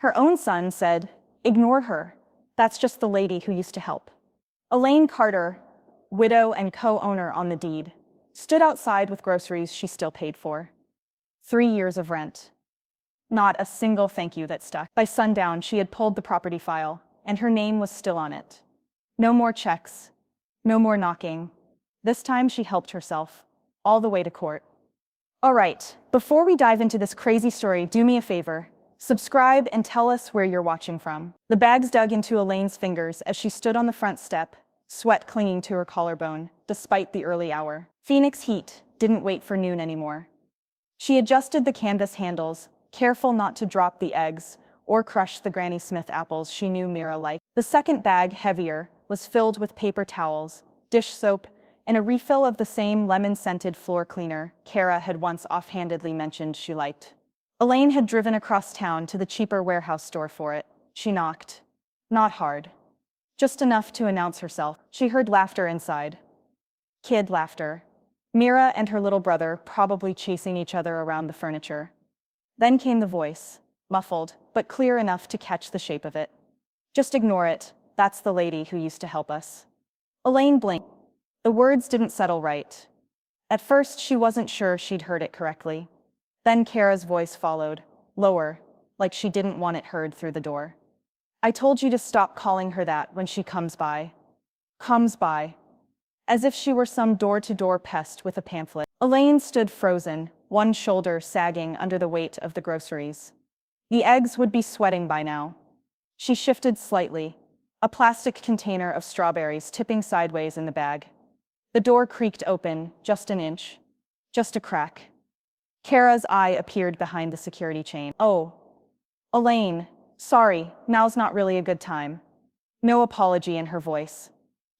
Her own son said, "Ignore her. That's just the lady who used to help." Elaine Carter, widow and co-owner on the deed, stood outside with groceries she still paid for. 3 years of rent. Not a single thank you that stuck. By sundown, she had pulled the property file, and her name was still on it. No more checks. No more knocking. This time she helped herself, all the way to court. All right, before we dive into this crazy story, do me a favor. Subscribe and tell us where you're watching from. The bags dug into Elaine's fingers as she stood on the front step, sweat clinging to her collarbone, despite the early hour. Phoenix heat didn't wait for noon anymore. She adjusted the canvas handles, careful not to drop the eggs or crush the Granny Smith apples she knew Meera liked. The second bag, heavier, was filled with paper towels, dish soap, and a refill of the same lemon-scented floor cleaner Kara had once offhandedly mentioned she liked. Elaine had driven across town to the cheaper warehouse store for it. She knocked. Not hard. Just enough to announce herself. She heard laughter inside. Kid laughter. Meera and her little brother probably chasing each other around the furniture. Then came the voice, muffled, but clear enough to catch the shape of it. "Just ignore it. That's the lady who used to help us." Elaine blinked. The words didn't settle right. At first, she wasn't sure she'd heard it correctly. Then Kara's voice followed, lower, like she didn't want it heard through the door. "I told you to stop calling her that when she comes by." Comes by. As if she were some door-to-door pest with a pamphlet. Elaine stood frozen, one shoulder sagging under the weight of the groceries. The eggs would be sweating by now. She shifted slightly, a plastic container of strawberries tipping sideways in the bag. The door creaked open, just an inch. Just a crack. Kara's eye appeared behind the security chain. "Oh. Elaine, sorry, now's not really a good time." No apology in her voice.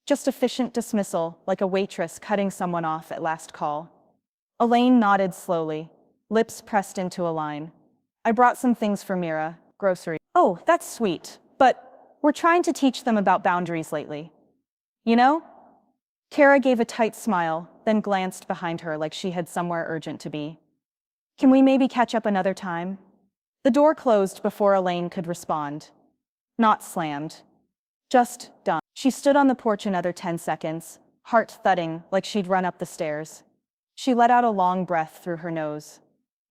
Just efficient dismissal, like a waitress cutting someone off at last call. Elaine nodded slowly, lips pressed into a line. "I brought some things for Meera, grocery." "Oh, that's sweet, but we're trying to teach them about boundaries lately. You know?" Kara gave a tight smile, then glanced behind her like she had somewhere urgent to be. "Can we maybe catch up another time?" The door closed before Elaine could respond. Not slammed. Just done. She stood on the porch another 10 seconds, heart thudding like she'd run up the stairs. She let out a long breath through her nose.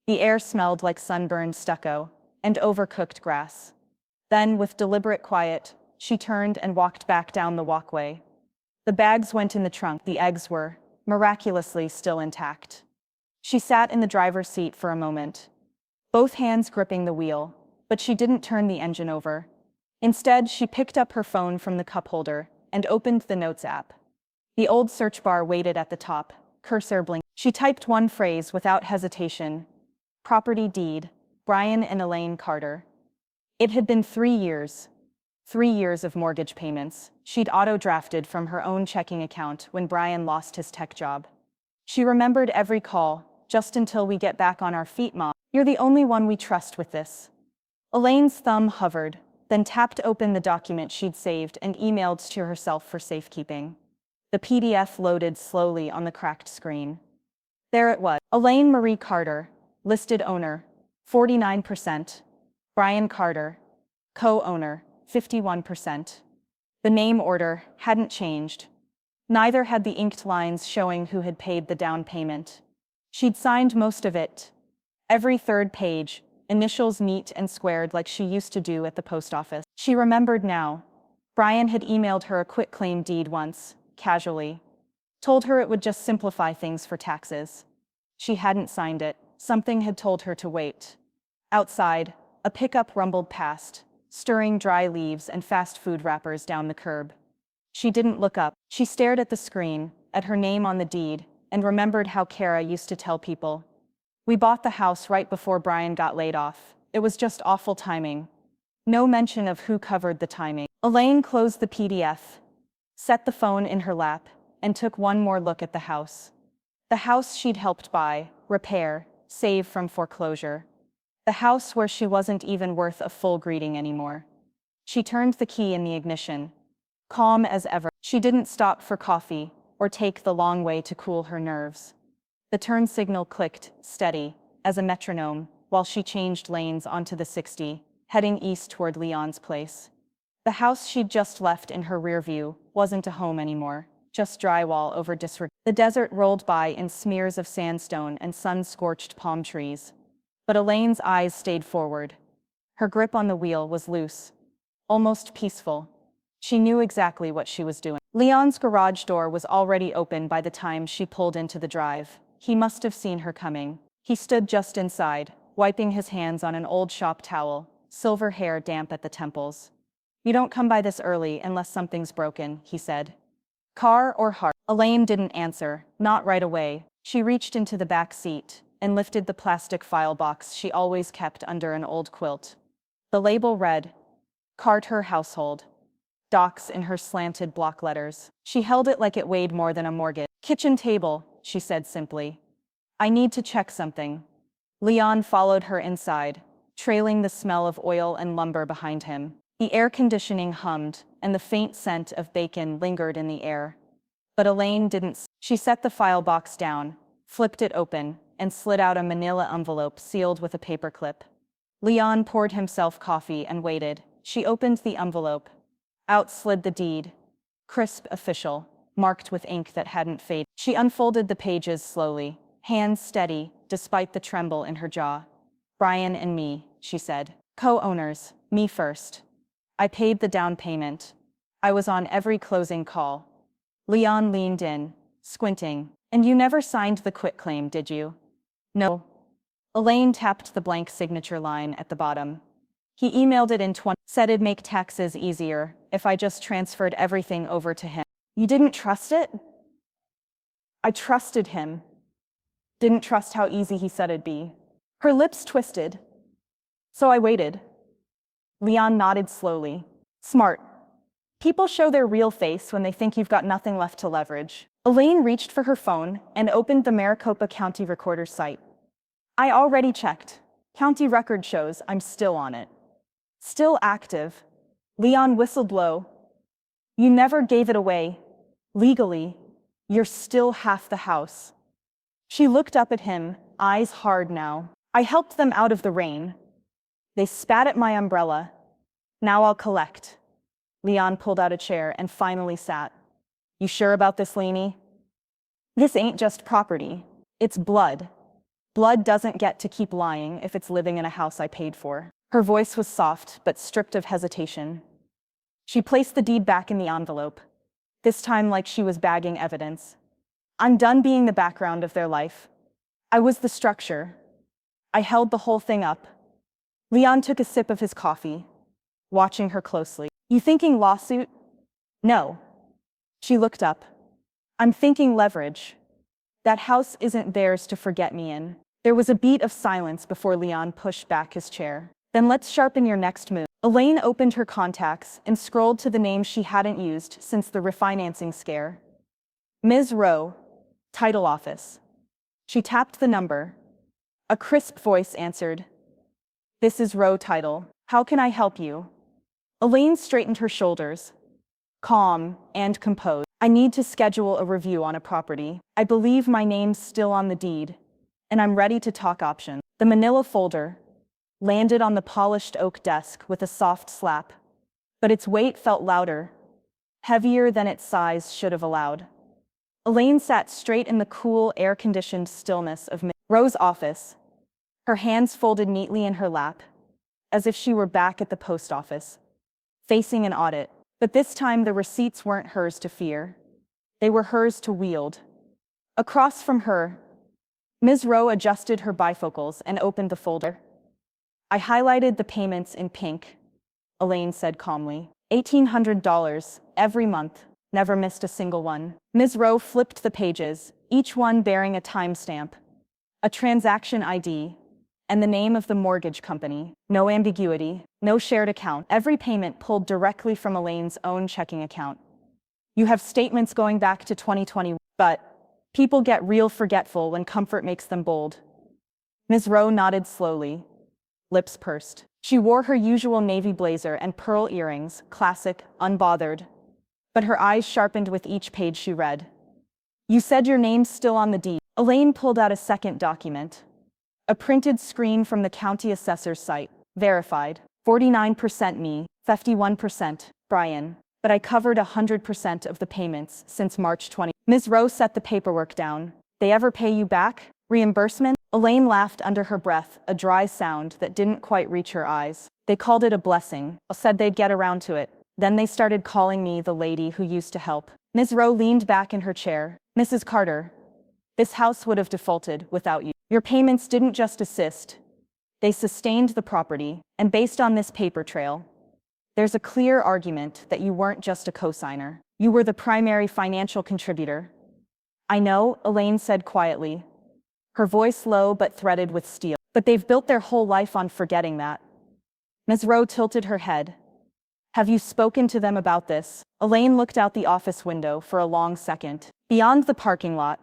The air smelled like sunburned stucco and overcooked grass. Then, with deliberate quiet, she turned and walked back down the walkway. The bags went in the trunk. The eggs were, miraculously, still intact. She sat in the driver's seat for a moment, both hands gripping the wheel, but she didn't turn the engine over. Instead, she picked up her phone from the cup holder and opened the Notes app. The old search bar waited at the top, cursor blinking. She typed one phrase without hesitation. Property deed, Brian and Elaine Carter. It had been 3 years. 3 years of mortgage payments she'd auto-drafted from her own checking account when Brian lost his tech job. She remembered every call, "Just until we get back on our feet, Mom. You're the only one we trust with this." Elaine's thumb hovered, then tapped open the document she'd saved and emailed to herself for safekeeping. The PDF loaded slowly on the cracked screen. There it was. Elaine Marie Carter, listed owner, 49%. Brian Carter, co-owner, 51%. The name order hadn't changed. Neither had the inked lines showing who had paid the down payment. She'd signed most of it. Every third page, initials neat and squared like she used to do at the post office. She remembered now. Brian had emailed her a quitclaim deed once, casually. Told her it would just simplify things for taxes. She hadn't signed it. Something had told her to wait. Outside, a pickup rumbled past, stirring dry leaves and fast food wrappers down the curb. She didn't look up. She stared at the screen, at her name on the deed, and remembered how Kara used to tell people. "We bought the house right before Brian got laid off. It was just awful timing." No mention of who covered the timing. Elaine closed the PDF, set the phone in her lap, and took one more look at the house. The house she'd helped buy, repair, save from foreclosure. The house where she wasn't even worth a full greeting anymore. She turned the key in the ignition. Calm as ever, she didn't stop for coffee or take the long way to cool her nerves. The turn signal clicked, steady, as a metronome, while she changed lanes onto the 60, heading east toward Leon's place. The house she'd just left in her rear view wasn't a home anymore, just drywall over disregard. The desert rolled by in smears of sandstone and sun-scorched palm trees. But Elaine's eyes stayed forward. Her grip on the wheel was loose, almost peaceful. She knew exactly what she was doing. Leon's garage door was already open by the time she pulled into the drive. He must have seen her coming. He stood just inside, wiping his hands on an old shop towel, silver hair damp at the temples. "You don't come by this early unless something's broken," he said. "Car or heart?" Elaine didn't answer, not right away. She reached into the back seat and lifted the plastic file box she always kept under an old quilt. The label read, "Carter Household." Docs in her slanted block letters. She held it like it weighed more than a mortgage. "Kitchen table," she said simply. "I need to check something." Leon followed her inside, trailing the smell of oil and lumber behind him. The air conditioning hummed, and the faint scent of bacon lingered in the air. But Elaine didn't. She set the file box down, flipped it open, and slid out a manila envelope sealed with a paperclip. Leon poured himself coffee and waited. She opened the envelope. Out slid the deed. Crisp, official, marked with ink that hadn't faded. She unfolded the pages slowly, hands steady, despite the tremble in her jaw. "Brian and me," she said. "Co-owners, me first. I paid the down payment. I was on every closing call." Leon leaned in, squinting. "And you never signed the quitclaim, did you?" "No." Elaine tapped the blank signature line at the bottom. "He emailed it in said it'd make taxes easier if I just transferred everything over to him." "You didn't trust it?" "I trusted him. Didn't trust how easy he said it'd be." Her lips twisted. "So I waited." Leon nodded slowly. "Smart. People show their real face when they think you've got nothing left to leverage." Elaine reached for her phone and opened the Maricopa County Recorder's site. "I already checked. County record shows I'm still on it. Still active." Leon whistled low. "You never gave it away. Legally, you're still half the house." She looked up at him, eyes hard now. "I helped them out of the rain. They spat at my umbrella. Now I'll collect." Leon pulled out a chair and finally sat. "You sure about this, Lainey? This ain't just property. It's blood. Blood doesn't get to keep lying if it's living in a house I paid for." Her voice was soft, but stripped of hesitation. She placed the deed back in the envelope, this time like she was bagging evidence. "I'm done being the background of their life. I was the structure. I held the whole thing up." Leon took a sip of his coffee, watching her closely. "You thinking lawsuit?" "No." She looked up. "I'm thinking leverage. That house isn't theirs to forget me in." There was a beat of silence before Leon pushed back his chair. "Then let's sharpen your next move." Elaine opened her contacts and scrolled to the name she hadn't used since the refinancing scare. "Ms. Rowe, title office." She tapped the number. A crisp voice answered. "This is Rowe Title. How can I help you?" Elaine straightened her shoulders, calm and composed. "I need to schedule a review on a property. I believe my name's still on the deed, and I'm ready to talk options." The manila folder landed on the polished oak desk with a soft slap, but its weight felt louder, heavier than its size should have allowed. Elaine sat straight in the cool, air-conditioned stillness of Rowe's office, her hands folded neatly in her lap, as if she were back at the post office, facing an audit. But this time the receipts weren't hers to fear. They were hers to wield. Across from her, Ms. Rowe adjusted her bifocals and opened the folder. "I highlighted the payments in pink," Elaine said calmly. $1,800 every month, never missed a single one." Ms. Rowe flipped the pages, each one bearing a timestamp, a transaction ID, and the name of the mortgage company. No ambiguity, no shared account. Every payment pulled directly from Elaine's own checking account. "You have statements going back to 2020, but people get real forgetful when comfort makes them bold." Ms. Rowe nodded slowly, lips pursed. She wore her usual navy blazer and pearl earrings, classic, unbothered. But her eyes sharpened with each page she read. "You said your name's still on the deed." Elaine pulled out a second document. A printed screen from the county assessor's site. Verified. 49% me, 51% Brian. But I covered 100% of the payments since March 20. Ms. Rowe set the paperwork down. They ever pay you back? Reimbursement? Elaine laughed under her breath, a dry sound that didn't quite reach her eyes. They called it a blessing. I said they'd get around to it. Then they started calling me the lady who used to help. Ms. Rowe leaned back in her chair. Mrs. Carter, this house would have defaulted without you. Your payments didn't just assist. They sustained the property, and based on this paper trail, there's a clear argument that you weren't just a cosigner. You were the primary financial contributor. I know, Elaine said quietly, her voice low but threaded with steel. But they've built their whole life on forgetting that. Ms. Rowe tilted her head. Have you spoken to them about this? Elaine looked out the office window for a long second. Beyond the parking lot,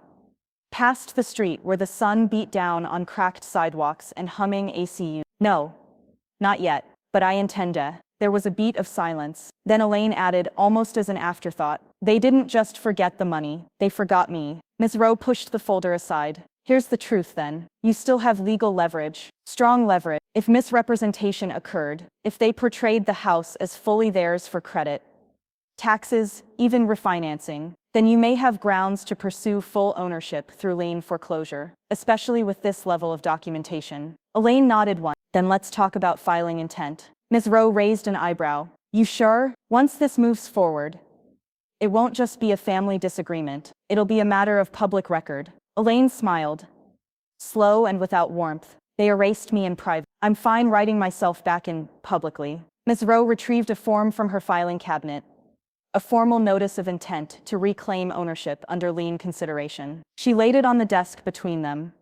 past the street where the sun beat down on cracked sidewalks and humming AC. No, not yet, but I intend to. There was a beat of silence. Then Elaine added, almost as an afterthought, they didn't just forget the money, they forgot me. Ms. Rowe pushed the folder aside. Here's the truth then. You still have legal leverage, strong leverage. If misrepresentation occurred, if they portrayed the house as fully theirs for credit, taxes, even refinancing, then you may have grounds to pursue full ownership through lien foreclosure, especially with this level of documentation. Elaine nodded once. Then let's talk about filing intent. Ms. Rowe raised an eyebrow. You sure? Once this moves forward, it won't just be a family disagreement. It'll be a matter of public record. Elaine smiled, slow and without warmth. They erased me in private. I'm fine writing myself back in publicly. Ms. Rowe retrieved a form from her filing cabinet, a formal notice of intent to reclaim ownership under lien consideration. She laid it on the desk between them.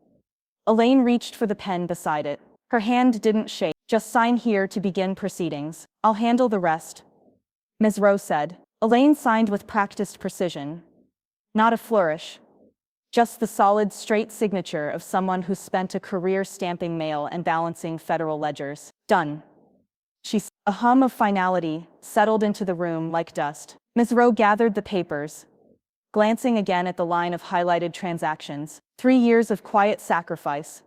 Elaine reached for the pen beside it. Her hand didn't shake. Just sign here to begin proceedings. I'll handle the rest, Ms. Rowe said. Elaine signed with practiced precision. Not a flourish. Just the solid, straight signature of someone who spent a career stamping mail and balancing federal ledgers. Done. A hum of finality settled into the room like dust. Ms. Rowe gathered the papers, glancing again at the line of highlighted transactions. 3 years of quiet sacrifice.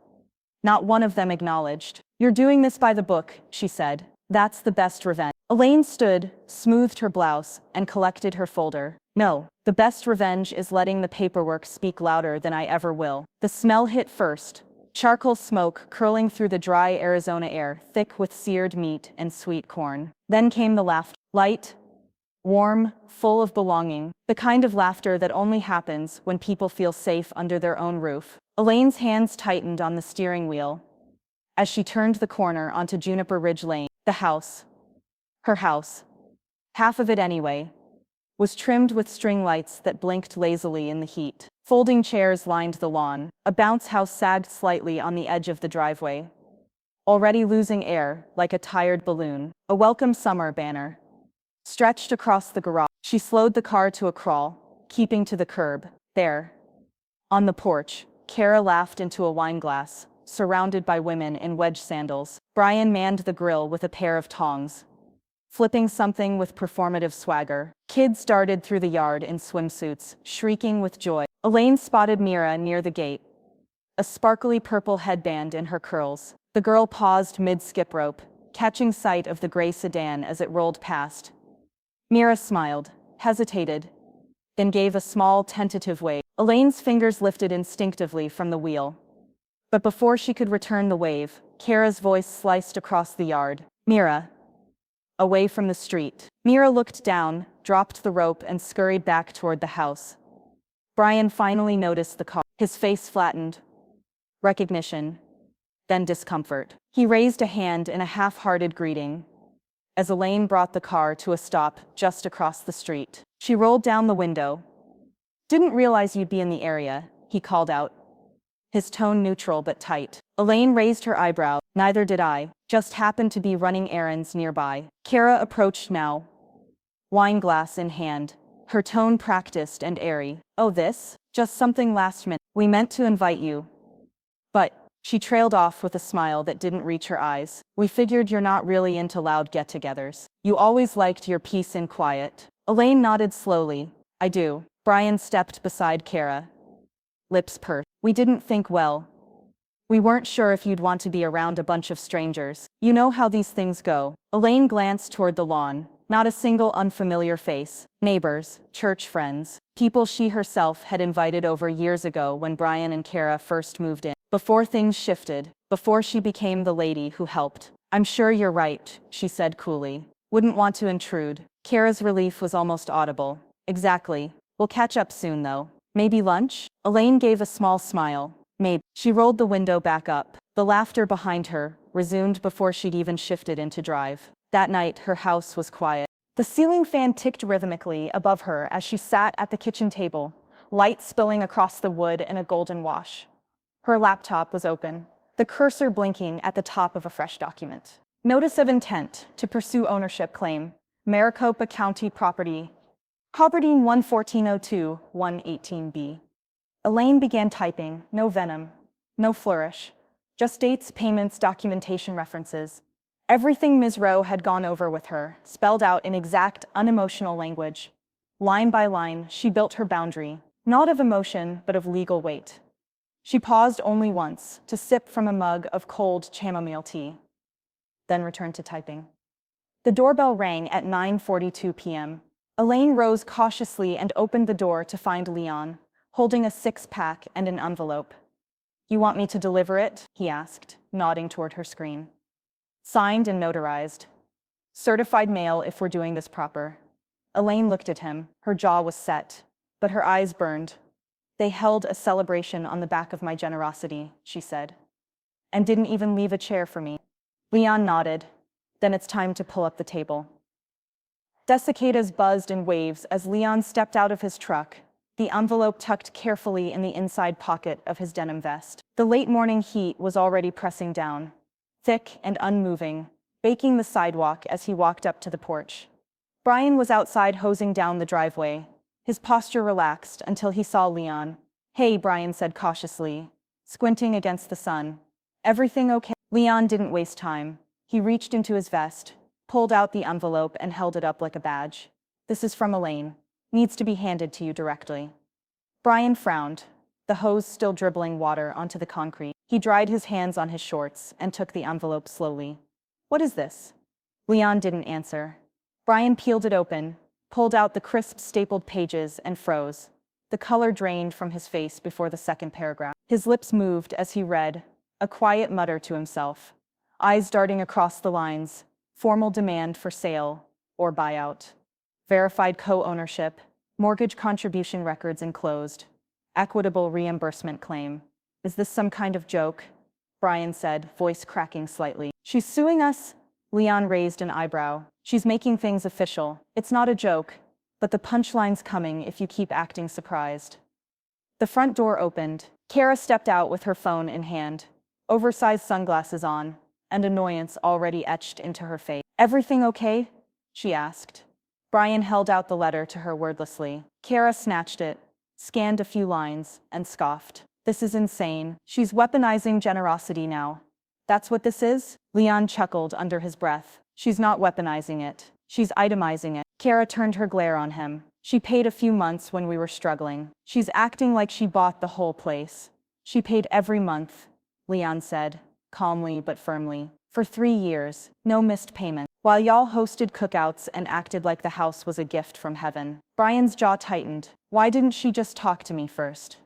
Not one of them acknowledged. You're doing this by the book, she said. That's the best revenge. Elaine stood, smoothed her blouse, and collected her folder. No, the best revenge is letting the paperwork speak louder than I ever will. The smell hit first. Charcoal smoke curling through the dry Arizona air, thick with seared meat and sweet corn. Then came the laughter. Light, warm, full of belonging. The kind of laughter that only happens when people feel safe under their own roof. Elaine's hands tightened on the steering wheel as she turned the corner onto Juniper Ridge Lane. The house, her house, half of it anyway, was trimmed with string lights that blinked lazily in the heat. Folding chairs lined the lawn. A bounce house sagged slightly on the edge of the driveway, already losing air like a tired balloon. A welcome summer banner stretched across the garage. She slowed the car to a crawl, keeping to the curb. There, on the porch, Kara laughed into a wine glass, surrounded by women in wedge sandals. Brian manned the grill with a pair of tongs, flipping something with performative swagger. Kids darted through the yard in swimsuits, shrieking with joy. Elaine spotted Meera near the gate, a sparkly purple headband in her curls. The girl paused mid-skip rope, catching sight of the gray sedan as it rolled past. Meera smiled, hesitated, then gave a small, tentative wave. Elaine's fingers lifted instinctively from the wheel. But before she could return the wave, Kara's voice sliced across the yard. Meera. Away from the street. Meera looked down, dropped the rope and scurried back toward the house. Brian finally noticed the car. His face flattened. Recognition. Then discomfort. He raised a hand in a half-hearted greeting as Elaine brought the car to a stop just across the street. She rolled down the window. Didn't realize you'd be in the area, he called out, his tone neutral but tight. Elaine raised her eyebrow. Neither did I. Just happened to be running errands nearby. Kara approached now, wine glass in hand, her tone practiced and airy. Oh, this? Just something last minute. We meant to invite you. But, she trailed off with a smile that didn't reach her eyes. We figured you're not really into loud get-togethers. You always liked your peace and quiet. Elaine nodded slowly. I do. Brian stepped beside Kara, lips pursed. We didn't think well. We weren't sure if you'd want to be around a bunch of strangers. You know how these things go. Elaine glanced toward the lawn. Not a single unfamiliar face. Neighbors, church friends, people she herself had invited over years ago when Brian and Kara first moved in. Before things shifted, before she became the lady who helped. I'm sure you're right, she said coolly. Wouldn't want to intrude. Kara's relief was almost audible. Exactly. We'll catch up soon though. Maybe lunch? Elaine gave a small smile. Maybe. She rolled the window back up. The laughter behind her resumed before she'd even shifted into drive. That night, her house was quiet. The ceiling fan ticked rhythmically above her as she sat at the kitchen table, light spilling across the wood in a golden wash. Her laptop was open, the cursor blinking at the top of a fresh document. Notice of intent to pursue ownership claim. Maricopa County property 11402, 118B. Elaine began typing, no venom, no flourish, just dates, payments, documentation references. Everything Ms. Rowe had gone over with her, spelled out in exact, unemotional language. Line by line, she built her boundary, not of emotion, but of legal weight. She paused only once to sip from a mug of cold chamomile tea, then returned to typing. The doorbell rang at 9:42 p.m. Elaine rose cautiously and opened the door to find Leon, holding a six-pack and an envelope. You want me to deliver it? He asked, nodding toward her screen. Signed and notarized. Certified mail if we're doing this proper. Elaine looked at him. Her jaw was set, but her eyes burned. They held a celebration on the back of my generosity, she said. And didn't even leave a chair for me. Leon nodded. Then it's time to pull up the table. Desiccatas buzzed in waves as Leon stepped out of his truck, the envelope tucked carefully in the inside pocket of his denim vest. The late morning heat was already pressing down, thick and unmoving, baking the sidewalk as he walked up to the porch. Brian was outside hosing down the driveway, his posture relaxed until he saw Leon. Hey, Brian said cautiously, squinting against the sun. Everything okay? Leon didn't waste time. He reached into his vest, pulled out the envelope and held it up like a badge. This is from Elaine. Needs to be handed to you directly. Brian frowned, the hose still dribbling water onto the concrete. He dried his hands on his shorts and took the envelope slowly. What is this? Leon didn't answer. Brian peeled it open, pulled out the crisp stapled pages and froze. The color drained from his face before the second paragraph. His lips moved as he read, a quiet mutter to himself, eyes darting across the lines. Formal demand for sale or buyout. Verified co-ownership, mortgage contribution records enclosed, equitable reimbursement claim. Is this some kind of joke? Brian said, voice cracking slightly. She's suing us? Leon raised an eyebrow. She's making things official. It's not a joke, but the punchline's coming if you keep acting surprised. The front door opened. Kara stepped out with her phone in hand, oversized sunglasses on, and annoyance already etched into her face. Everything okay? She asked. Brian held out the letter to her wordlessly. Kara snatched it, scanned a few lines, and scoffed. This is insane. She's weaponizing generosity now. That's what this is? Leon chuckled under his breath. She's not weaponizing it. She's itemizing it. Kara turned her glare on him. She paid a few months when we were struggling. She's acting like she bought the whole place. She paid every month, Leon said, calmly but firmly. For 3 years, no missed payment. While y'all hosted cookouts and acted like the house was a gift from heaven. Brian's jaw tightened. Why didn't she just talk to me first?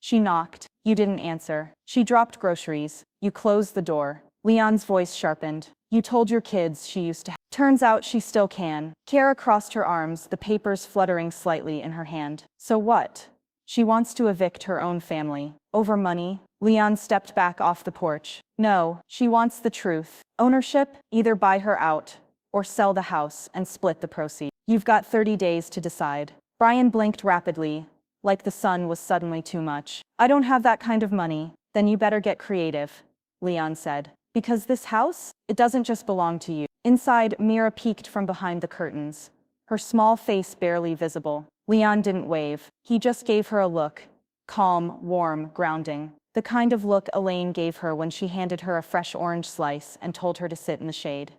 She knocked. You didn't answer. She dropped groceries. You closed the door. Leon's voice sharpened. You told your kids she used to. Turns out she still can. Kara crossed her arms, the papers fluttering slightly in her hand. So what? She wants to evict her own family. Over money? Leon stepped back off the porch. No, she wants the truth. Ownership, either buy her out, or sell the house and split the proceeds. You've got 30 days to decide. Brian blinked rapidly, like the sun was suddenly too much. I don't have that kind of money. Then you better get creative, Leon said. Because this house, it doesn't just belong to you. Inside, Meera peeked from behind the curtains, her small face barely visible. Leon didn't wave. He just gave her a look. Calm, warm, grounding. The kind of look Elaine gave her when she handed her a fresh orange slice and told her to sit in the shade.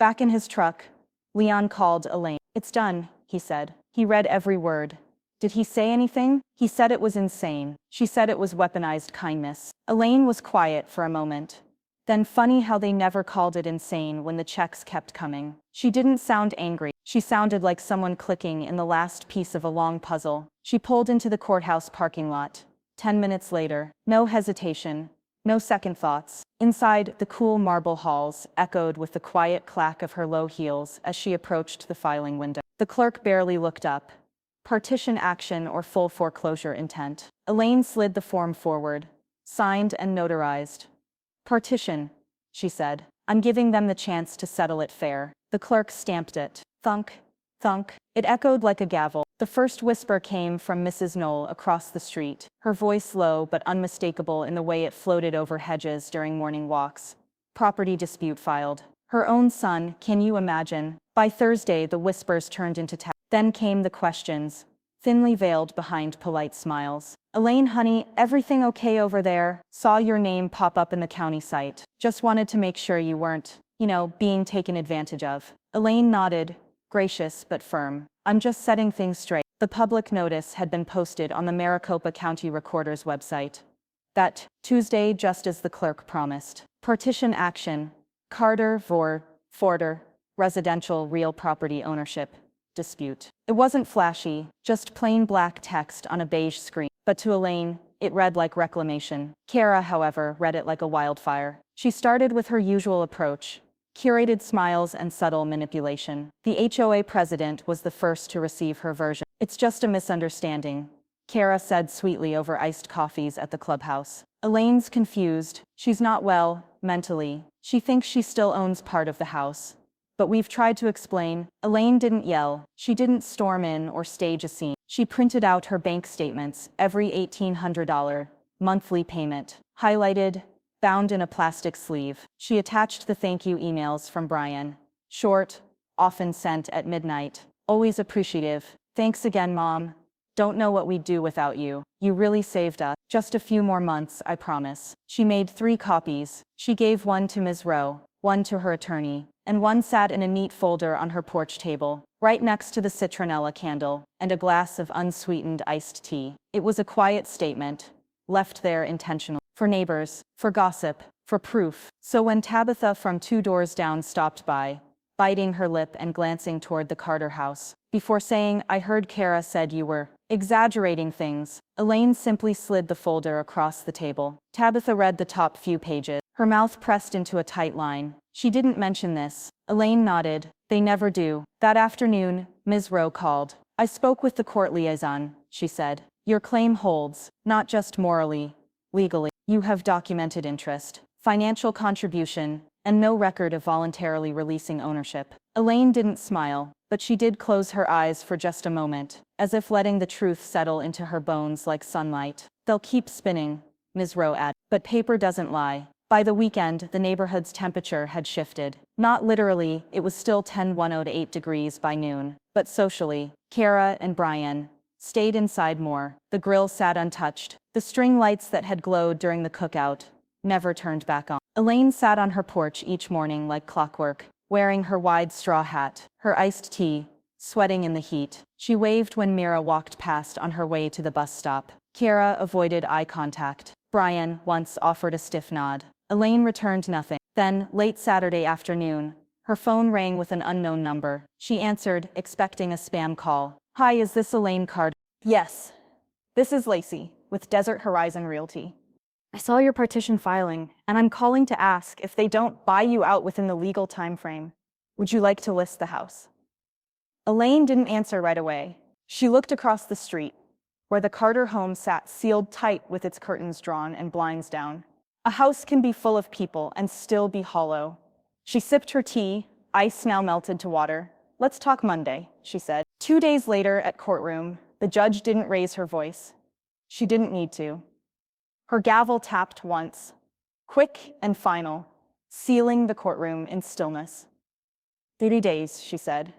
Back in his truck, Leon called Elaine. It's done, he said. He read every word. Did he say anything? He said it was insane. She said it was weaponized kindness. Elaine was quiet for a moment. Then funny how they never called it insane when the checks kept coming. She didn't sound angry. She sounded like someone clicking in the last piece of a long puzzle. She pulled into the courthouse parking lot. 10 minutes later, no hesitation, no second thoughts. Inside, the cool marble halls echoed with the quiet clack of her low heels as she approached the filing window. The clerk barely looked up. Partition action or full foreclosure intent. Elaine slid the form forward, signed and notarized. Partition, she said. I'm giving them the chance to settle it fair. The clerk stamped it. Thunk, thunk. It echoed like a gavel. The first whisper came from Mrs. Knoll across the street, her voice low but unmistakable in the way it floated over hedges during morning walks. Property dispute filed. Her own son, can you imagine? By Thursday, the whispers turned into text. Then came the questions, thinly veiled behind polite smiles. Elaine, honey, everything okay over there? Saw your name pop up in the county site. Just wanted to make sure you weren't, being taken advantage of. Elaine nodded, gracious but firm. I'm just setting things straight. The public notice had been posted on the Maricopa County Recorder's website. That Tuesday, just as the clerk promised. Partition action. Carter vor Forder. Residential real property ownership dispute. It wasn't flashy, just plain black text on a beige screen. But to Elaine, it read like reclamation. Kara, however, read it like a wildfire. She started with her usual approach. Curated smiles and subtle manipulation. The HOA president was the first to receive her version. It's just a misunderstanding, Kara said sweetly over iced coffees at the clubhouse. Elaine's confused. She's not well, mentally. She thinks she still owns part of the house. But we've tried to explain. Elaine didn't yell. She didn't storm in or stage a scene. She printed out her bank statements, every $1,800 monthly payment, highlighted, bound in a plastic sleeve. She attached the thank you emails from Brian. Short, often sent at midnight. Always appreciative. Thanks again, Mom. Don't know what we'd do without you. You really saved us. Just a few more months, I promise. She made 3 copies. She gave one to Ms. Rowe, one to her attorney, and one sat in a neat folder on her porch table, right next to the citronella candle, and a glass of unsweetened iced tea. It was a quiet statement, left there intentionally. For neighbors, for gossip, for proof. So when Tabitha from 2 doors down stopped by, biting her lip and glancing toward the Carter house, before saying, I heard Kara said you were exaggerating things, Elaine simply slid the folder across the table. Tabitha read the top few pages, her mouth pressed into a tight line. She didn't mention this. Elaine nodded. They never do. That afternoon, Ms. Rowe called. I spoke with the court liaison, she said. Your claim holds, not just morally, legally. You have documented interest, financial contribution, and no record of voluntarily releasing ownership. Elaine didn't smile, but she did close her eyes for just a moment, as if letting the truth settle into her bones like sunlight. They'll keep spinning, Ms. Rowe added. But paper doesn't lie. By the weekend, the neighborhood's temperature had shifted. Not literally, it was still 10-8 degrees by noon. But socially, Kara and Brian stayed inside more. The grill sat untouched. The string lights that had glowed during the cookout never turned back on. Elaine sat on her porch each morning like clockwork, wearing her wide straw hat, her iced tea, sweating in the heat. She waved when Meera walked past on her way to the bus stop. Kara avoided eye contact. Brian once offered a stiff nod. Elaine returned nothing. Then, late Saturday afternoon, her phone rang with an unknown number. She answered, expecting a spam call. Hi, is this Elaine Carter? Yes. This is Lacey, with Desert Horizon Realty. I saw your partition filing, and I'm calling to ask if they don't buy you out within the legal time frame. Would you like to list the house? Elaine didn't answer right away. She looked across the street, where the Carter home sat sealed tight with its curtains drawn and blinds down. A house can be full of people and still be hollow. She sipped her tea, ice now melted to water. Let's talk Monday, she said. 2 days later at courtroom, the judge didn't raise her voice. She didn't need to. Her gavel tapped once, quick and final, sealing the courtroom in stillness. 30 days, she said,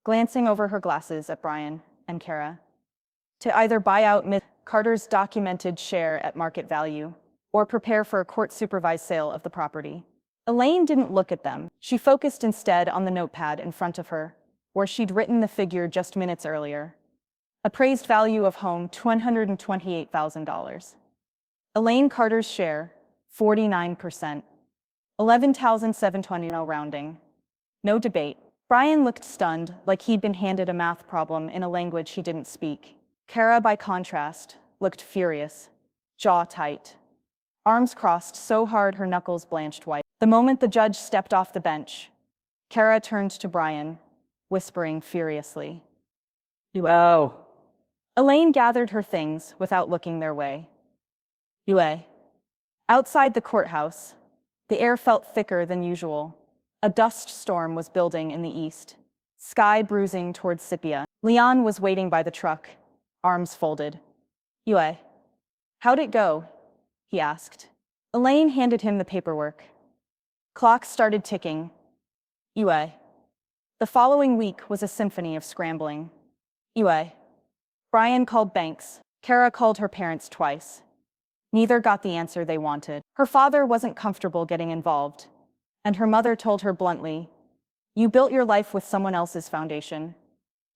glancing over her glasses at Brian and Kara, to either buy out Miss Carter's documented share at market value or prepare for a court-supervised sale of the property. Elaine didn't look at them. She focused instead on the notepad in front of her, where she'd written the figure just minutes earlier. Appraised value of home, $228,000. Elaine Carter's share, 49%. 11,720 no rounding. No debate. Brian looked stunned, like he'd been handed a math problem in a language he didn't speak. Kara, by contrast, looked furious, jaw tight, arms crossed so hard her knuckles blanched white. The moment the judge stepped off the bench, Kara turned to Brian, whispering furiously. "Oh." Elaine gathered her things without looking their way. Yue. Outside the courthouse, the air felt thicker than usual. A dust storm was building in the east, sky bruising towards Scipia. Leon was waiting by the truck, arms folded. Yue. How'd it go? He asked. Elaine handed him the paperwork. Clocks started ticking. Yue. The following week was a symphony of scrambling. Yue. Brian called Banks. Kara called her parents twice. Neither got the answer they wanted. Her father wasn't comfortable getting involved, and her mother told her bluntly, "You built your life with someone else's foundation.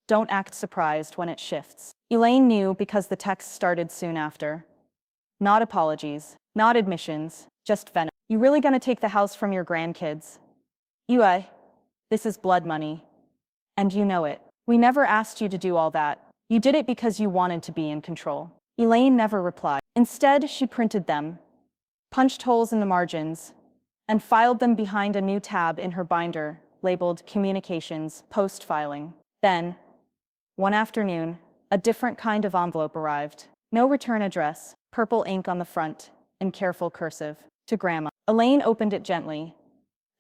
Don't act surprised when it shifts." Elaine knew because the text started soon after. Not apologies, not admissions, just venom. You really gonna take the house from your grandkids? Yue, this is blood money. And you know it. We never asked you to do all that. You did it because you wanted to be in control. Elaine never replied. Instead, she printed them, punched holes in the margins, and filed them behind a new tab in her binder labeled Communications Post-Filing. Then, one afternoon, a different kind of envelope arrived. No return address, purple ink on the front, in careful cursive. To Grandma. Elaine opened it gently,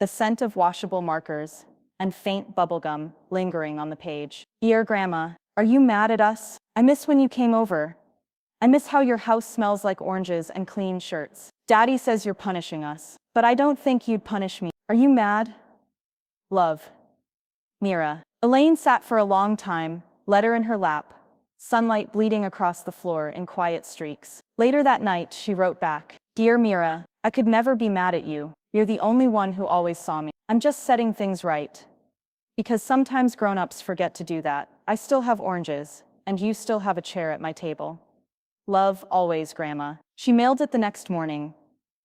the scent of washable markers and faint bubblegum lingering on the page. Dear Grandma, are you mad at us? I miss when you came over. I miss how your house smells like oranges and clean shirts. Daddy says you're punishing us, but I don't think you'd punish me. Are you mad? Love. Meera. Elaine sat for a long time, letter in her lap, sunlight bleeding across the floor in quiet streaks. Later that night, she wrote back, Dear Meera, I could never be mad at you. You're the only one who always saw me. I'm just setting things right. Because sometimes grown-ups forget to do that. I still have oranges, and you still have a chair at my table. Love, always, Grandma. She mailed it the next morning,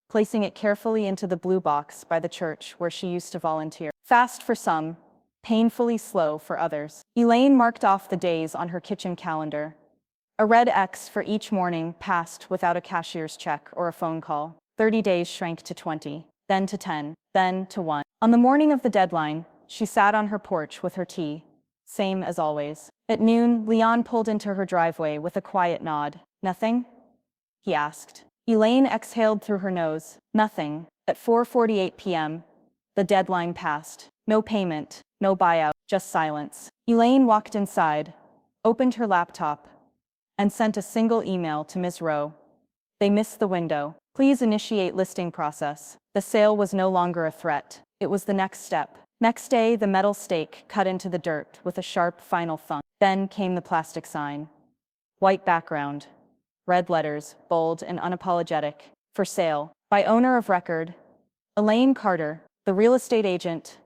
placing it carefully into the blue box by the church where she used to volunteer. Fast for some, painfully slow for others. Elaine marked off the days on her kitchen calendar. A red X for each morning passed without a cashier's check or a phone call. 30 days shrank to 20, then to 10, then to 1. On the morning of the deadline, she sat on her porch with her tea, same as always. At noon, Leon pulled into her driveway with a quiet nod. Nothing? He asked. Elaine exhaled through her nose. Nothing. At 4:48 p.m., the deadline passed. No payment, no buyout, just silence. Elaine walked inside, opened her laptop, and sent a single email to Ms. Rowe. They missed the window. Please initiate listing process. The sale was no longer a threat. It was the next step. Next day, the metal stake cut into the dirt with a sharp final thunk. Then came the plastic sign. White background. Red letters, bold and unapologetic. For sale. By owner of record, Elaine Carter, the real estate agent,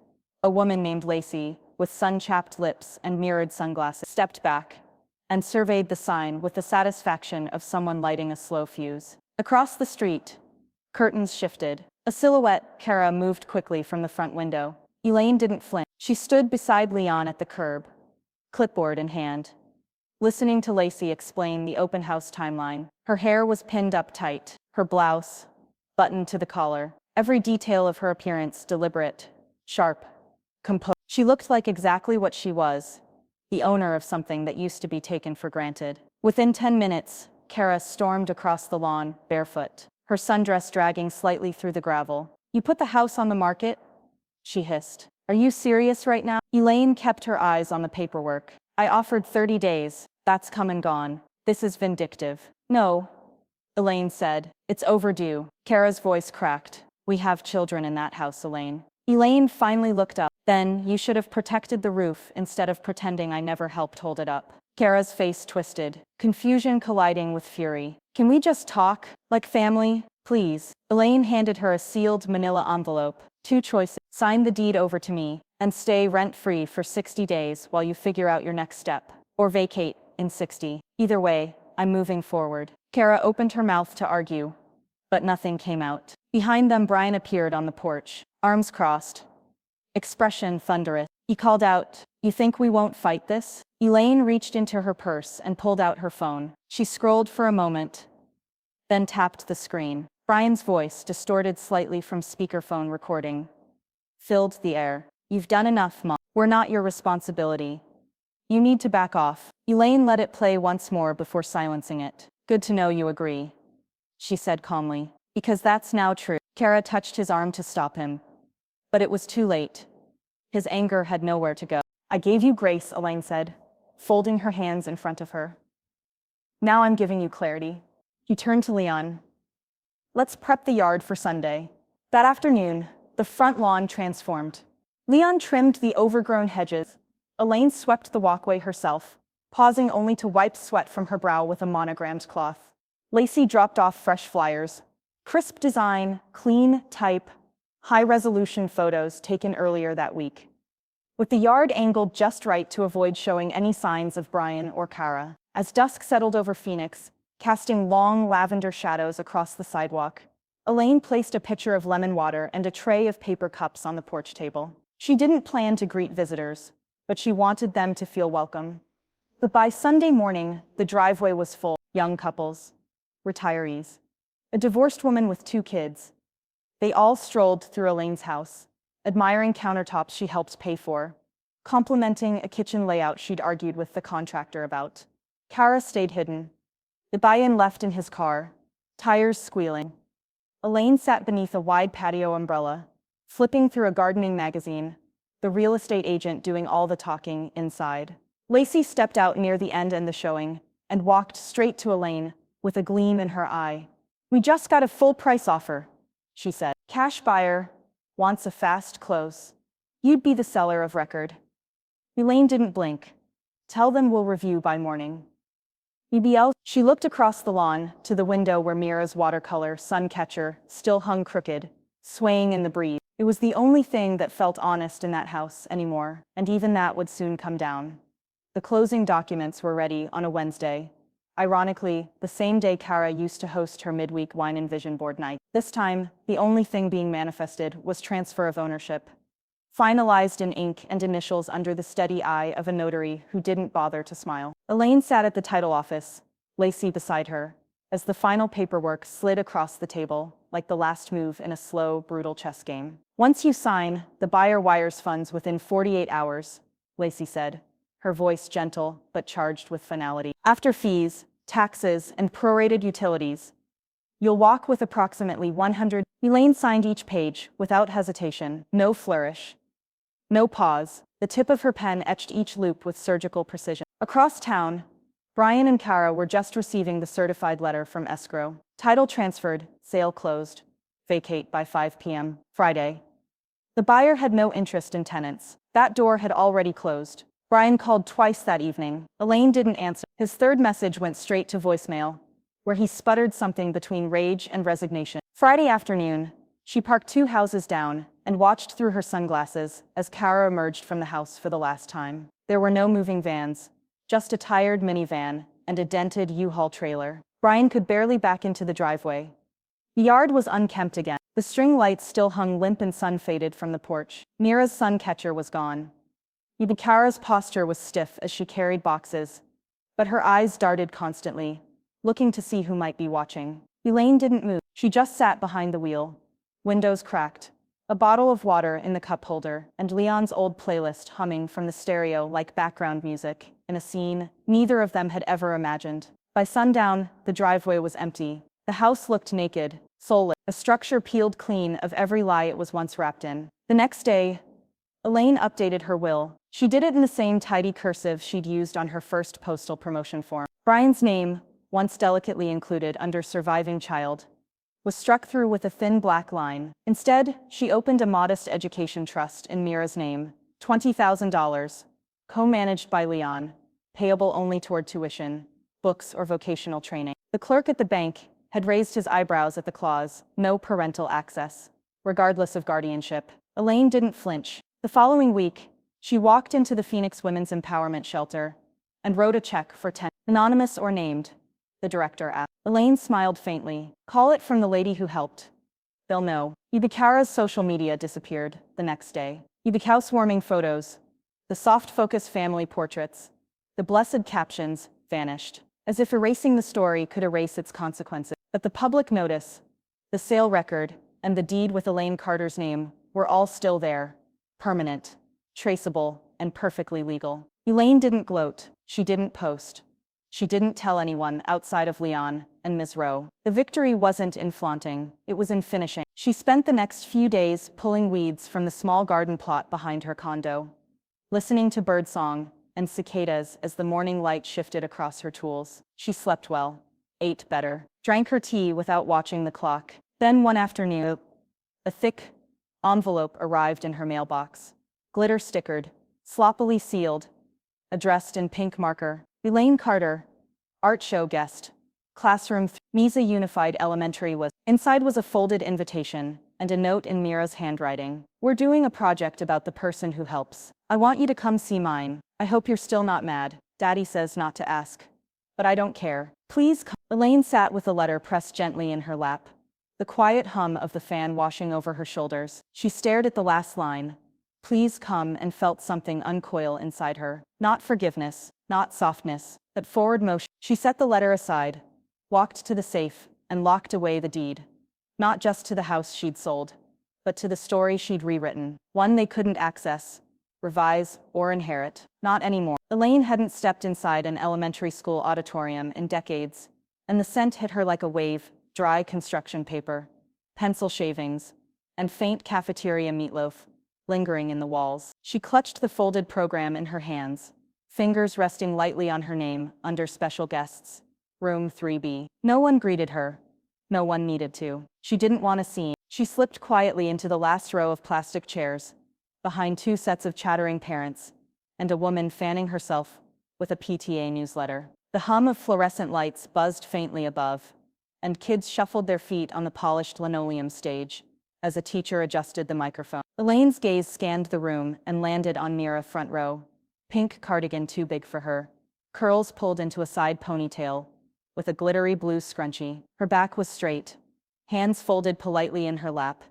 a woman named Lacey, with sun-chapped lips and mirrored sunglasses, stepped back and surveyed the sign with the satisfaction of someone lighting a slow fuse. Across the street, curtains shifted. A silhouette, Kara, moved quickly from the front window. Elaine didn't flinch. She stood beside Leon at the curb, clipboard in hand, listening to Lacey explain the open house timeline. Her hair was pinned up tight, her blouse buttoned to the collar, every detail of her appearance deliberate, sharp, composed. She looked like exactly what she was, the owner of something that used to be taken for granted. Within 10 minutes, Kara stormed across the lawn, barefoot, her sundress dragging slightly through the gravel. You put the house on the market? She hissed. Are you serious right now? Elaine kept her eyes on the paperwork. I offered 30 days. That's come and gone. This is vindictive. No, Elaine said. It's overdue. Kara's voice cracked. We have children in that house, Elaine. Elaine finally looked up. Then, you should have protected the roof instead of pretending I never helped hold it up. Kara's face twisted, confusion colliding with fury. Can we just talk? Like family? Please. Elaine handed her a sealed manila envelope. 2 choices. Sign the deed over to me, and stay rent-free for 60 days while you figure out your next step. Or vacate in 60. Either way, I'm moving forward. Kara opened her mouth to argue, but nothing came out. Behind them, Brian appeared on the porch, arms crossed, expression thunderous. He called out, "You think we won't fight this?" Elaine reached into her purse and pulled out her phone. She scrolled for a moment, then tapped the screen. Brian's voice, distorted slightly from speakerphone recording, filled the air. "You've done enough, Mom. We're not your responsibility. You need to back off." Elaine let it play once more before silencing it. "Good to know you agree," she said calmly. "Because that's now true." Kara touched his arm to stop him, but it was too late. His anger had nowhere to go. "I gave you grace," Elaine said, folding her hands in front of her. "Now I'm giving you clarity." He turned to Leon. "Let's prep the yard for Sunday." That afternoon, the front lawn transformed. Leon trimmed the overgrown hedges. Elaine swept the walkway herself, pausing only to wipe sweat from her brow with a monogrammed cloth. Lacey dropped off fresh flyers. Crisp design, clean type, high-resolution photos taken earlier that week, with the yard angled just right to avoid showing any signs of Brian or Kara. As dusk settled over Phoenix, casting long lavender shadows across the sidewalk, Elaine placed a pitcher of lemon water and a tray of paper cups on the porch table. She didn't plan to greet visitors, but she wanted them to feel welcome. But by Sunday morning, the driveway was full. Young couples, retirees, a divorced woman with 2 kids. They all strolled through Elaine's house, admiring countertops she helped pay for, complimenting a kitchen layout she'd argued with the contractor about. Kara stayed hidden, the buy-in left in his car, tires squealing. Elaine sat beneath a wide patio umbrella, flipping through a gardening magazine, the real estate agent doing all the talking inside. Lacey stepped out near the end and the showing, and walked straight to Elaine, with a gleam in her eye. "We just got a full-price offer," she said. "Cash buyer, wants a fast close. You'd be the seller of record." Elaine didn't blink. "Tell them we'll review by morning." EBL. She looked across the lawn to the window where Meera's watercolor sun catcher still hung crooked, swaying in the breeze. It was the only thing that felt honest in that house anymore, and even that would soon come down. The closing documents were ready on a Wednesday. Ironically, the same day Kara used to host her midweek wine and vision board night. This time, the only thing being manifested was transfer of ownership, finalized in ink and initials under the steady eye of a notary who didn't bother to smile. Elaine sat at the title office, Lacey beside her, as the final paperwork slid across the table, like the last move in a slow, brutal chess game. "Once you sign, the buyer wires funds within 48 hours, Lacey said, her voice gentle but charged with finality. "After fees, taxes, and prorated utilities, you'll walk with approximately 100. Elaine signed each page without hesitation, no flourish, no pause. The tip of her pen etched each loop with surgical precision. Across town, Brian and Kara were just receiving the certified letter from escrow. Title transferred, sale closed. Vacate by 5 p.m. Friday. The buyer had no interest in tenants. That door had already closed. Brian called twice that evening. Elaine didn't answer. His third message went straight to voicemail, where he sputtered something between rage and resignation. Friday afternoon, she parked 2 houses down and watched through her sunglasses as Kara emerged from the house for the last time. There were no moving vans, just a tired minivan and a dented U-Haul trailer. Brian could barely back into the driveway. The yard was unkempt again. The string lights still hung limp and sun-faded from the porch. Meera's sun catcher was gone. Even Kara's posture was stiff as she carried boxes, but her eyes darted constantly, looking to see who might be watching. Elaine didn't move. She just sat behind the wheel, windows cracked, a bottle of water in the cup holder, and Leon's old playlist humming from the stereo like background music in a scene neither of them had ever imagined. By sundown, the driveway was empty. The house looked naked, soulless, a structure peeled clean of every lie it was once wrapped in. The next day, Elaine updated her will. She did it in the same tidy cursive she'd used on her first postal promotion form. Brian's name, once delicately included under surviving child, was struck through with a thin black line. Instead, she opened a modest education trust in Meera's name, $20,000, co-managed by Leon, payable only toward tuition, books, or vocational training. The clerk at the bank had raised his eyebrows at the clause, no parental access, regardless of guardianship. Elaine didn't flinch. The following week, she walked into the Phoenix Women's Empowerment Shelter and wrote a check for 10, anonymous or named, the director asked. Elaine smiled faintly. Call it from the lady who helped. They'll know. Yubikaura's social media disappeared the next day. Yubikau swarming photos, the soft-focus family portraits, the blessed captions vanished, as if erasing the story could erase its consequences. But the public notice, the sale record, and the deed with Elaine Carter's name were all still there, permanent, traceable, and perfectly legal. Elaine didn't gloat. She didn't post. She didn't tell anyone outside of Leon and Ms. Rowe. The victory wasn't in flaunting, it was in finishing. She spent the next few days pulling weeds from the small garden plot behind her condo, listening to birdsong and cicadas as the morning light shifted across her tools. She slept well, ate better, drank her tea without watching the clock. Then one afternoon, a thick envelope arrived in her mailbox, glitter-stickered, sloppily sealed, addressed in pink marker. Elaine Carter, art show guest, classroom Meera Unified Elementary was. Inside was a folded invitation and a note in Meera's handwriting. We're doing a project about the person who helps. I want you to come see mine. I hope you're still not mad. Daddy says not to ask. But I don't care. Please come. Elaine sat with the letter pressed gently in her lap, the quiet hum of the fan washing over her shoulders. She stared at the last line, please come, and felt something uncoil inside her. Not forgiveness, not softness, but forward motion. She set the letter aside, walked to the safe, and locked away the deed. Not just to the house she'd sold, but to the story she'd rewritten, one they couldn't access, revise, or inherit. Not anymore. Elaine hadn't stepped inside an elementary school auditorium in decades, and the scent hit her like a wave, dry construction paper, pencil shavings, and faint cafeteria meatloaf lingering in the walls. She clutched the folded program in her hands, fingers resting lightly on her name under special guests. Room 3B. No one greeted her. No one needed to. She didn't want a scene. She slipped quietly into the last row of plastic chairs, behind two sets of chattering parents, and a woman fanning herself with a PTA newsletter. The hum of fluorescent lights buzzed faintly above, and kids shuffled their feet on the polished linoleum stage as a teacher adjusted the microphone. Elaine's gaze scanned the room and landed on Meera front row. Pink cardigan too big for her, curls pulled into a side ponytail, with a glittery blue scrunchie. Her back was straight, hands folded politely in her lap.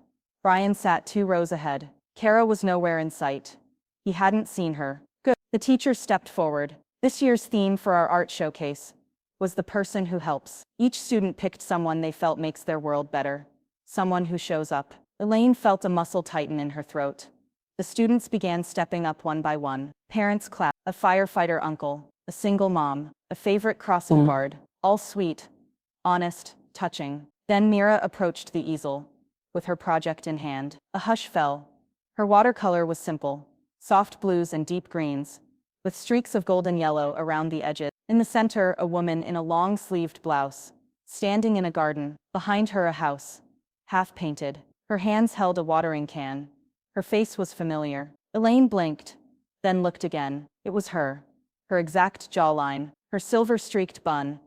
Brian sat 2 rows ahead. Kara was nowhere in sight. He hadn't seen her. Good. The teacher stepped forward. This year's theme for our art showcase was the person who helps. Each student picked someone they felt makes their world better. Someone who shows up. Elaine felt a muscle tighten in her throat. The students began stepping up one by one. Parents clapped. A firefighter uncle, a single mom, a favorite crossing guard, all sweet, honest, touching. Then Meera approached the easel, with her project in hand. A hush fell. Her watercolor was simple, soft blues and deep greens, with streaks of golden yellow around the edges. In the center, a woman in a long-sleeved blouse, standing in a garden. Behind her, a house, half-painted. Her hands held a watering can. Her face was familiar. Elaine blinked, then looked again. It was her. Her exact jawline, her silver-streaked bun,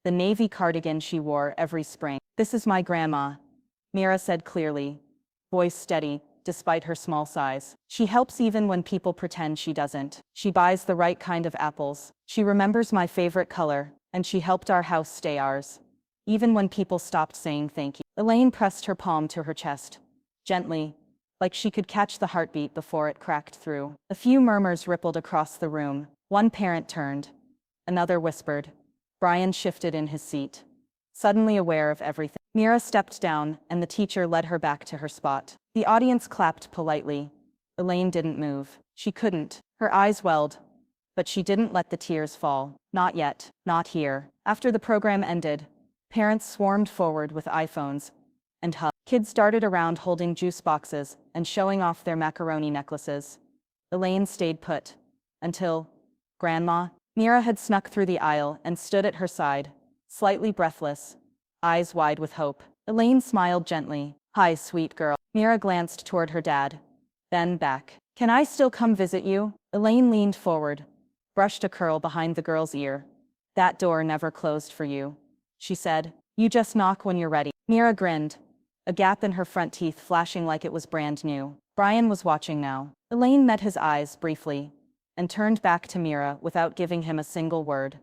the navy cardigan she wore every spring. This is my grandma, Meera said clearly, voice steady, despite her small size. She helps even when people pretend she doesn't. She buys the right kind of apples. She remembers my favorite color, and she helped our house stay ours, even when people stopped saying thank you. Elaine pressed her palm to her chest, gently, like she could catch the heartbeat before it cracked through. A few murmurs rippled across the room. One parent turned. Another whispered. Brian shifted in his seat, suddenly aware of everything. Meera stepped down, and the teacher led her back to her spot. The audience clapped politely. Elaine didn't move. She couldn't. Her eyes welled, but she didn't let the tears fall. Not yet. Not here. After the program ended, parents swarmed forward with iPhones and hugged. Kids darted around holding juice boxes and showing off their macaroni necklaces. Elaine stayed put, until Grandma. Meera had snuck through the aisle and stood at her side, slightly breathless, eyes wide with hope. Elaine smiled gently. Hi, sweet girl. Meera glanced toward her dad, then back. Can I still come visit you? Elaine leaned forward, brushed a curl behind the girl's ear. That door never closed for you, she said. You just knock when you're ready. Meera grinned, a gap in her front teeth flashing like it was brand new. Brian was watching now. Elaine met his eyes briefly, and turned back to Meera without giving him a single word.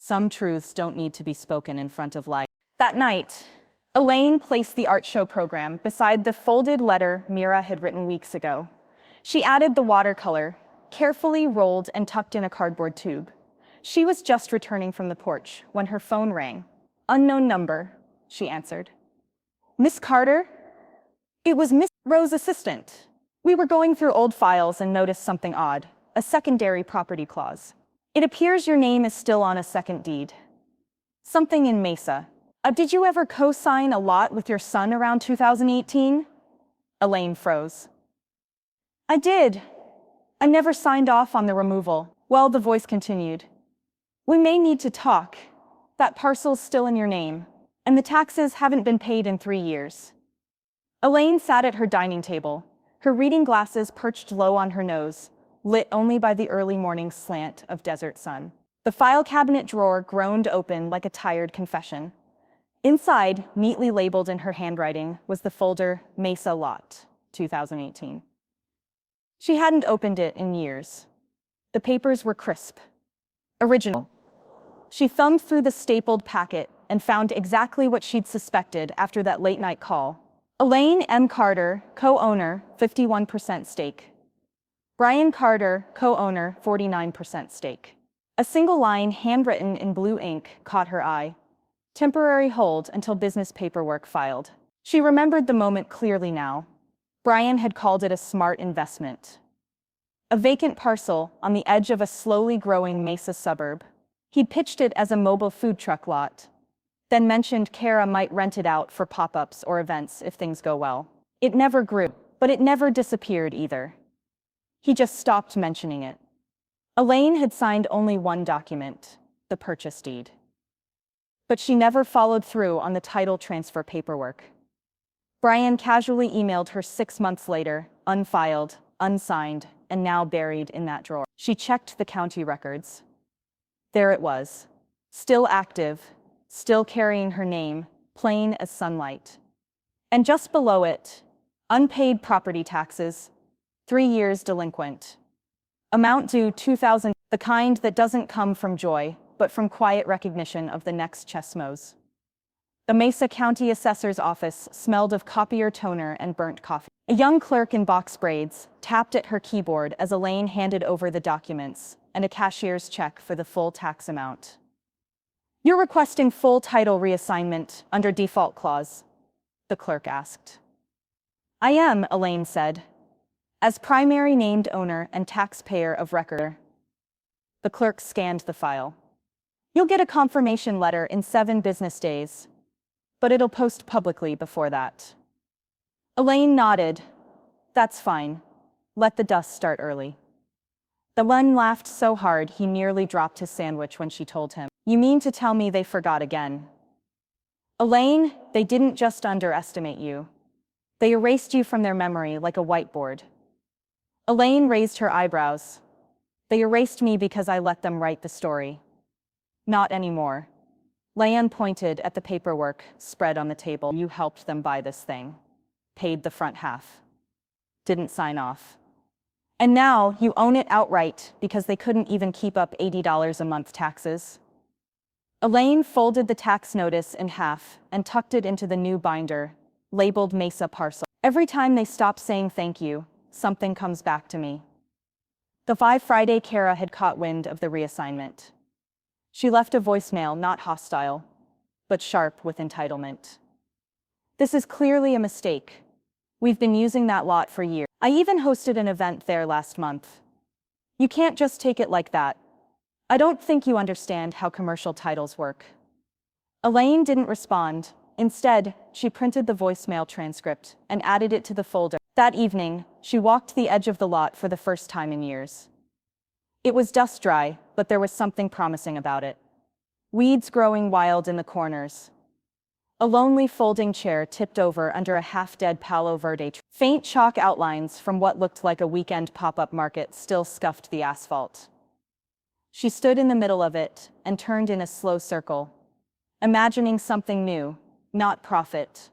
Some truths don't need to be spoken in front of light. That night, Elaine placed the art show program beside the folded letter Meera had written weeks ago. She added the watercolor, carefully rolled and tucked in a cardboard tube. She was just returning from the porch when her phone rang. "Unknown number," she answered. "Miss Carter?" It was Miss Rowe's assistant. "We were going through old files and noticed something odd, a secondary property clause. It appears your name is still on a second deed. Something in Mesa. Did you ever co-sign a lot with your son around 2018? Elaine froze. "I did. I never signed off on the removal." Well, the voice continued. "We may need to talk. That parcel's still in your name, and the taxes haven't been paid in 3 years. Elaine sat at her dining table, her reading glasses perched low on her nose, lit only by the early morning slant of desert sun. The file cabinet drawer groaned open like a tired confession. Inside, neatly labeled in her handwriting, was the folder Mesa Lot, 2018. She hadn't opened it in years. The papers were crisp. Original. She thumbed through the stapled packet and found exactly what she'd suspected after that late-night call. Elaine M. Carter, co-owner, 51% stake. Brian Carter, co-owner, 49% stake. A single line handwritten in blue ink caught her eye. Temporary hold until business paperwork filed. She remembered the moment clearly now. Brian had called it a smart investment. A vacant parcel on the edge of a slowly growing Mesa suburb. He'd pitched it as a mobile food truck lot, then mentioned Kara might rent it out for pop-ups or events if things go well. It never grew, but it never disappeared either. He just stopped mentioning it. Elaine had signed only one document, the purchase deed. But she never followed through on the title transfer paperwork. Brian casually emailed her 6 months later, unfiled, unsigned, and now buried in that drawer. She checked the county records. There it was, still active, still carrying her name, plain as sunlight. And just below it, unpaid property taxes, 3 years delinquent. Amount due 2,000, the kind that doesn't come from joy, but from quiet recognition of the next chesmos. The Mesa County Assessor's office smelled of copier toner and burnt coffee. A young clerk in box braids tapped at her keyboard as Elaine handed over the documents and a cashier's check for the full tax amount. "You're requesting full title reassignment under default clause?" the clerk asked. "I am," Elaine said, "as primary named owner and taxpayer of record." The clerk scanned the file. "You'll get a confirmation letter in 7 business days, but it'll post publicly before that." Elaine nodded. "That's fine. Let the dust start early." The man laughed so hard he nearly dropped his sandwich when she told him, "You mean to tell me they forgot again?" "Elaine, they didn't just underestimate you. They erased you from their memory like a whiteboard." Elaine raised her eyebrows. "They erased me because I let them write the story." "Not anymore." Leanne pointed at the paperwork spread on the table. "You helped them buy this thing. Paid the front half. Didn't sign off. And now you own it outright because they couldn't even keep up $80 a month taxes." Elaine folded the tax notice in half and tucked it into the new binder, labeled Mesa Parcel. "Every time they stop saying thank you, something comes back to me." The Friday Kara had caught wind of the reassignment. She left a voicemail not hostile, but sharp with entitlement. "This is clearly a mistake. We've been using that lot for years. I even hosted an event there last month. You can't just take it like that. I don't think you understand how commercial titles work." Elaine didn't respond. Instead, she printed the voicemail transcript and added it to the folder. That evening, she walked the edge of the lot for the first time in years. It was dust dry, but there was something promising about it. Weeds growing wild in the corners. A lonely folding chair tipped over under a half-dead Palo Verde tree. Faint chalk outlines from what looked like a weekend pop-up market still scuffed the asphalt. She stood in the middle of it and turned in a slow circle, imagining something new, not profit,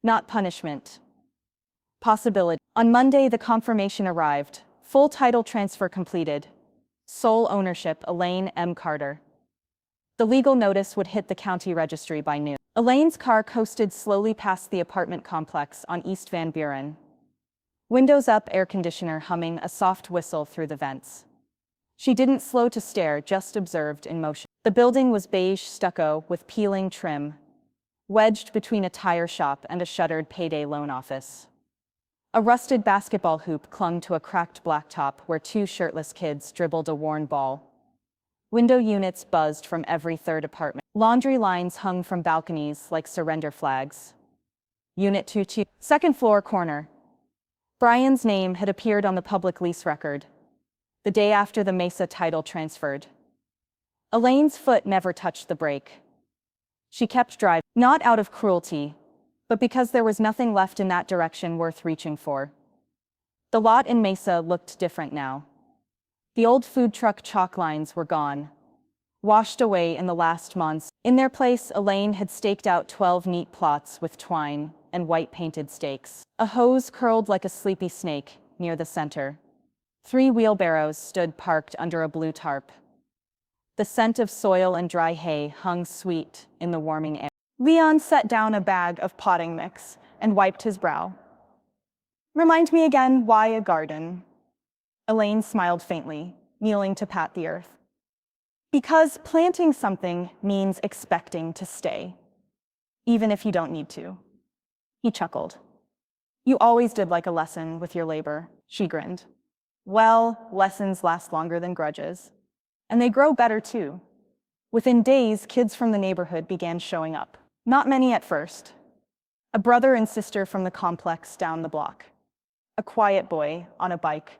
not punishment. Possibility. On Monday, the confirmation arrived. Full title transfer completed. Sole ownership, Elaine M. Carter. The legal notice would hit the county registry by noon. Elaine's car coasted slowly past the apartment complex on East Van Buren. Windows up, air conditioner humming, a soft whistle through the vents. She didn't slow to stare, just observed in motion. The building was beige stucco with peeling trim, wedged between a tire shop and a shuttered payday loan office. A rusted basketball hoop clung to a cracked blacktop where two shirtless kids dribbled a worn ball. Window units buzzed from every third apartment. Laundry lines hung from balconies like surrender flags. Unit 22, second floor corner. Brian's name had appeared on the public lease record, the day after the Mesa title transferred. Elaine's foot never touched the brake. She kept driving, not out of cruelty, but because there was nothing left in that direction worth reaching for. The lot in Mesa looked different now. The old food truck chalk lines were gone, washed away in the last months. In their place, Elaine had staked out 12 neat plots with twine and white-painted stakes. A hose curled like a sleepy snake near the center. 3 wheelbarrows stood parked under a blue tarp. The scent of soil and dry hay hung sweet in the warming air. Leon set down a bag of potting mix and wiped his brow. "Remind me again, why a garden?" Elaine smiled faintly, kneeling to pat the earth. "Because planting something means expecting to stay, even if you don't need to." He chuckled. "You always did like a lesson with your labor," she grinned. "Well, lessons last longer than grudges. And they grow better too." Within days, kids from the neighborhood began showing up. Not many at first. A brother and sister from the complex down the block. A quiet boy on a bike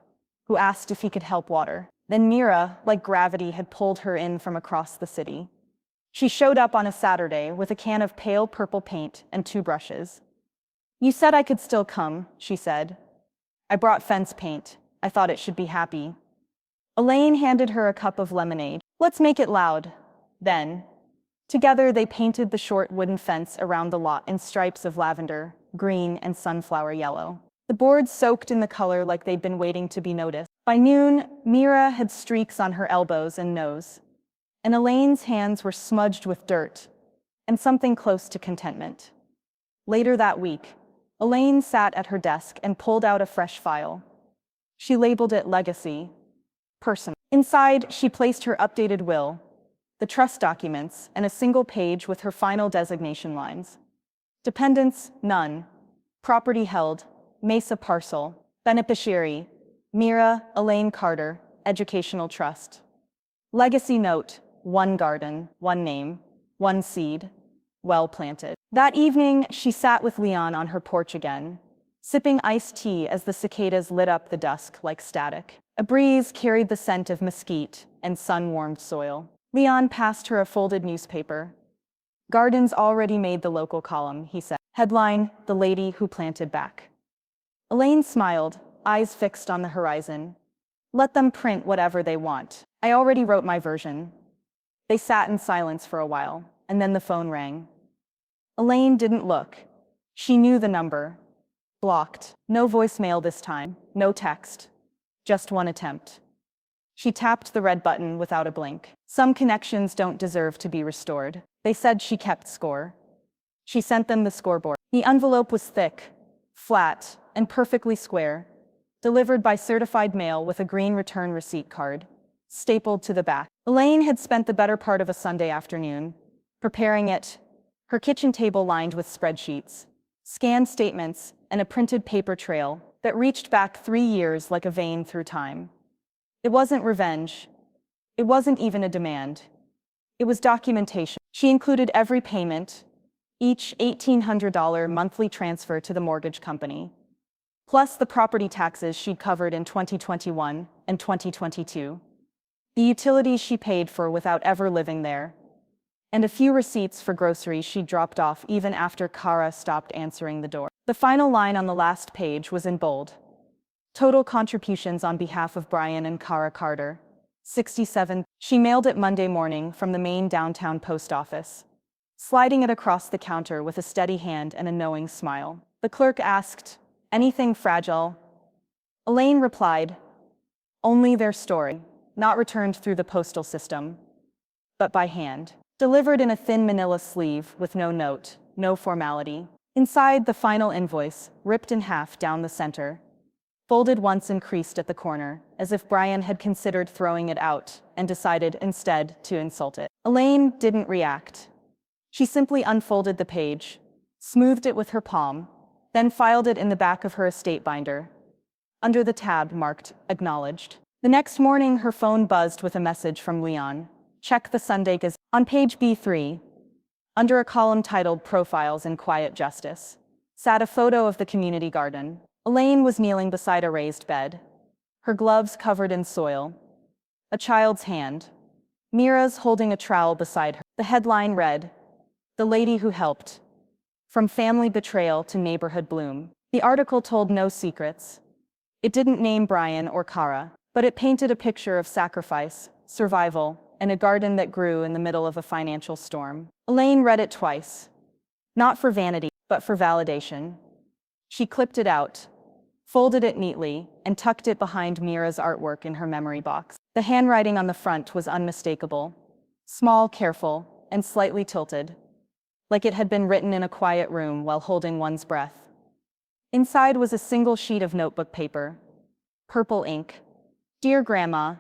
who asked if he could help water. Then Meera, like gravity, had pulled her in from across the city. She showed up on a Saturday with a can of pale purple paint and 2 brushes. "You said I could still come," she said. "I brought fence paint. I thought it should be happy." Elaine handed her a cup of lemonade. "Let's make it loud." Then, together they painted the short wooden fence around the lot in stripes of lavender, green, and sunflower yellow. The boards soaked in the color like they'd been waiting to be noticed. By noon, Meera had streaks on her elbows and nose, and Elaine's hands were smudged with dirt and something close to contentment. Later that week, Elaine sat at her desk and pulled out a fresh file. She labeled it Legacy, Personal. Inside, she placed her updated will, the trust documents, and a single page with her final designation lines. Dependents, none. Property held, Mesa parcel. Beneficiary, Meera Elaine Carter, Educational Trust. Legacy note, 1 garden, 1 name, 1 seed, well planted. That evening, she sat with Leon on her porch again, sipping iced tea as the cicadas lit up the dusk like static. A breeze carried the scent of mesquite and sun-warmed soil. Leon passed her a folded newspaper. "Gardens already made the local column," he said. Headline, "The Lady Who Planted Back." Elaine smiled, eyes fixed on the horizon. "Let them print whatever they want. I already wrote my version." They sat in silence for a while, and then the phone rang. Elaine didn't look. She knew the number. Blocked. No voicemail this time, no text. Just 1 attempt. She tapped the red button without a blink. Some connections don't deserve to be restored. They said she kept score. She sent them the scoreboard. The envelope was thick, flat, and perfectly square, delivered by certified mail with a green return receipt card, stapled to the back. Elaine had spent the better part of a Sunday afternoon preparing it, her kitchen table lined with spreadsheets, scanned statements, and a printed paper trail that reached back 3 years like a vein through time. It wasn't revenge. It wasn't even a demand. It was documentation. She included every payment, each $1,800 monthly transfer to the mortgage company, plus the property taxes she'd covered in 2021 and 2022, the utilities she paid for without ever living there, and a few receipts for groceries she dropped off even after Kara stopped answering the door. The final line on the last page was in bold. Total contributions on behalf of Brian and Kara Carter, 67. She mailed it Monday morning from the main downtown post office, sliding it across the counter with a steady hand and a knowing smile. The clerk asked, "Anything fragile?" Elaine replied, "Only their story, not returned through the postal system, but by hand." delivered in a thin manila sleeve with no note, no formality. Inside, the final invoice, ripped in half down the center, folded once and creased at the corner, as if Brian had considered throwing it out and decided instead to insult it. Elaine didn't react. She simply unfolded the page, smoothed it with her palm, then filed it in the back of her estate binder, under the tab marked Acknowledged. The next morning, her phone buzzed with a message from Leon. Check the Sunday Gazette. On page B3, under a column titled Profiles in Quiet Justice, sat a photo of the community garden. Elaine was kneeling beside a raised bed, her gloves covered in soil, a child's hand. Meera's holding a trowel beside her. The headline read, "The Lady Who Helped. From Family Betrayal to Neighborhood Bloom." The article told no secrets. It didn't name Brian or Kara, but it painted a picture of sacrifice, survival, and a garden that grew in the middle of a financial storm. Elaine read it twice, not for vanity, but for validation. She clipped it out, folded it neatly, and tucked it behind Meera's artwork in her memory box. The handwriting on the front was unmistakable, small, careful, and slightly tilted, like it had been written in a quiet room while holding one's breath. Inside was a single sheet of notebook paper, purple ink. "Dear Grandma,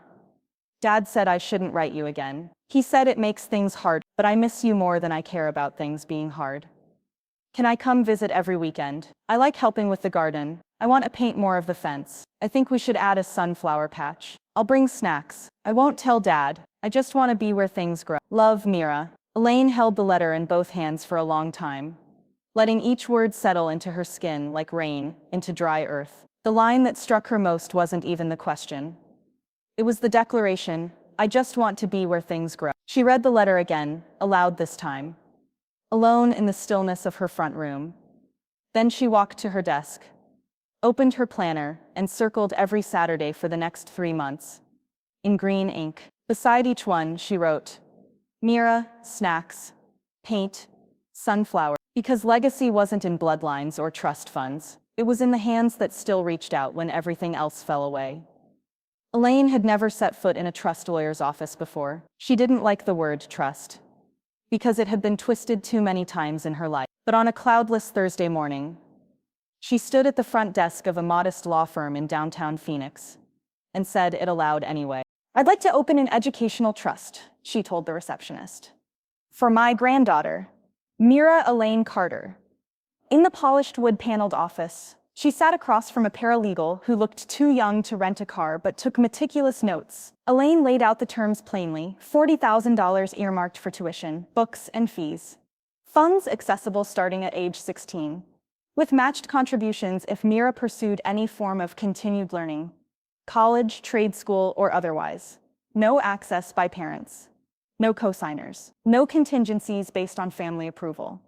Dad said I shouldn't write you again. He said it makes things hard, but I miss you more than I care about things being hard. Can I come visit every weekend? I like helping with the garden. I want to paint more of the fence. I think we should add a sunflower patch. I'll bring snacks. I won't tell Dad. I just want to be where things grow. Love, Meera." Elaine held the letter in both hands for a long time, letting each word settle into her skin like rain into dry earth. The line that struck her most wasn't even the question. It was the declaration, "I just want to be where things grow." She read the letter again, aloud this time, alone in the stillness of her front room. Then she walked to her desk, opened her planner, and circled every Saturday for the next 3 months. In green ink. Beside each one, she wrote, "Meera, snacks, paint, sunflower." Because legacy wasn't in bloodlines or trust funds. It was in the hands that still reached out when everything else fell away. Elaine had never set foot in a trust lawyer's office before. She didn't like the word trust, because it had been twisted too many times in her life. But on a cloudless Thursday morning, she stood at the front desk of a modest law firm in downtown Phoenix and said it aloud anyway. "I'd like to open an educational trust," she told the receptionist. "For my granddaughter, Meera Elaine Carter." In the polished wood-paneled office, she sat across from a paralegal who looked too young to rent a car but took meticulous notes. Elaine laid out the terms plainly: $40,000 earmarked for tuition, books, and fees. Funds accessible starting at age 16, with matched contributions if Meera pursued any form of continued learning, college, trade school, or otherwise. No access by parents. No co-signers. No contingencies based on family approval.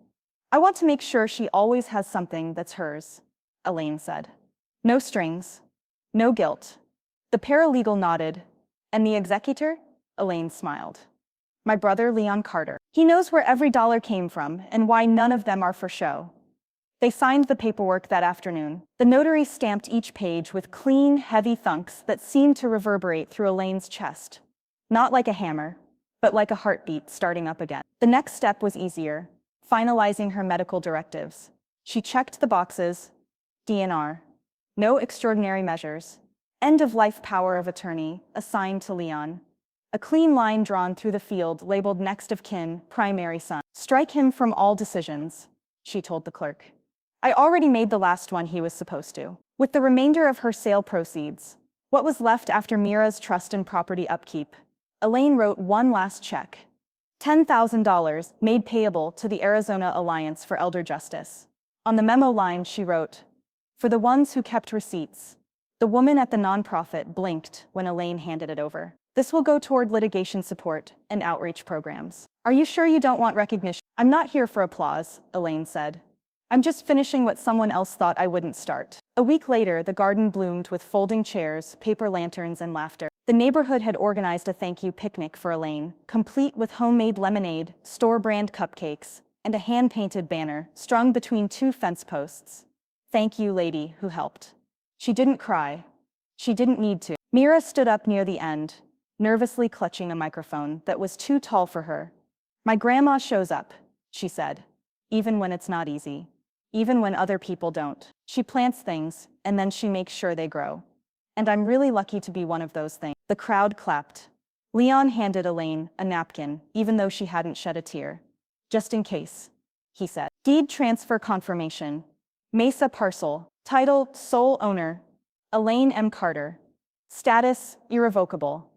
"I want to make sure she always has something that's hers," Elaine said. "No strings. No guilt." The paralegal nodded. "And the executor?" Elaine smiled. "My brother, Leon Carter. He knows where every dollar came from and why none of them are for show." They signed the paperwork that afternoon. The notary stamped each page with clean, heavy thunks that seemed to reverberate through Elaine's chest. Not like a hammer, but like a heartbeat starting up again. The next step was easier, finalizing her medical directives. She checked the boxes: DNR, no extraordinary measures, end-of-life power of attorney, assigned to Leon, a clean line drawn through the field labeled next of kin, primary son. "Strike him from all decisions," she told the clerk. "I already made the last one he was supposed to." With the remainder of her sale proceeds, what was left after Meera's trust and property upkeep, Elaine wrote one last check: $10,000 made payable to the Arizona Alliance for Elder Justice. On the memo line, she wrote, "For the ones who kept receipts." The woman at the nonprofit blinked when Elaine handed it over. "This will go toward litigation support and outreach programs." "Are you sure you don't want recognition?" "I'm not here for applause," Elaine said. "I'm just finishing what someone else thought I wouldn't start." A week later, the garden bloomed with folding chairs, paper lanterns, and laughter. The neighborhood had organized a thank you picnic for Elaine, complete with homemade lemonade, store-brand cupcakes, and a hand-painted banner strung between 2 fence posts. "Thank you, lady who helped." She didn't cry. She didn't need to. Meera stood up near the end, nervously clutching a microphone that was too tall for her, My grandma shows up, she said, even when it's not easy, even when other people don't. She plants things, and then she makes sure they grow. And I'm really lucky to be one of those things. The crowd clapped. Leon handed Elaine a napkin, even though she hadn't shed a tear. Just in case, he said. Deed transfer confirmation. Mesa parcel. Title, sole owner, Elaine M. Carter. Status, irrevocable.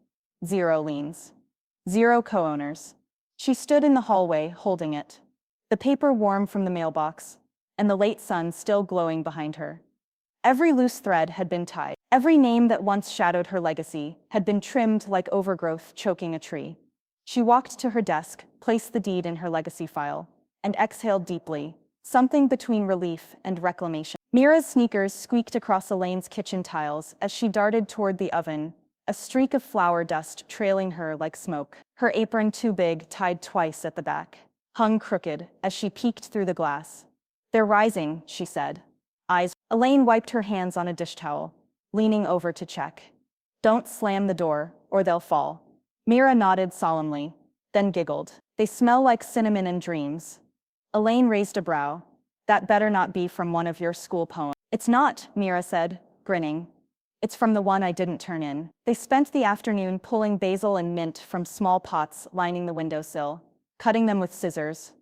0 liens. 0 co-owners. She stood in the hallway, holding it. The paper warm from the mailbox, and the late sun still glowing behind her. Every loose thread had been tied. Every name that once shadowed her legacy had been trimmed like overgrowth choking a tree. She walked to her desk, placed the deed in her legacy file, and exhaled deeply, something between relief and reclamation. Meera's sneakers squeaked across Elaine's kitchen tiles as she darted toward the oven, a streak of flour dust trailing her like smoke. Her apron, too big, tied twice at the back, hung crooked as she peeked through the glass. They're rising, she said. Eyes. Elaine wiped her hands on a dish towel, leaning over to check. Don't slam the door, or they'll fall. Meera nodded solemnly, then giggled. They smell like cinnamon and dreams. Elaine raised a brow. That better not be from one of your school poems. It's not, Meera said, grinning. It's from the one I didn't turn in. They spent the afternoon pulling basil and mint from small pots lining the windowsill, cutting them with scissors.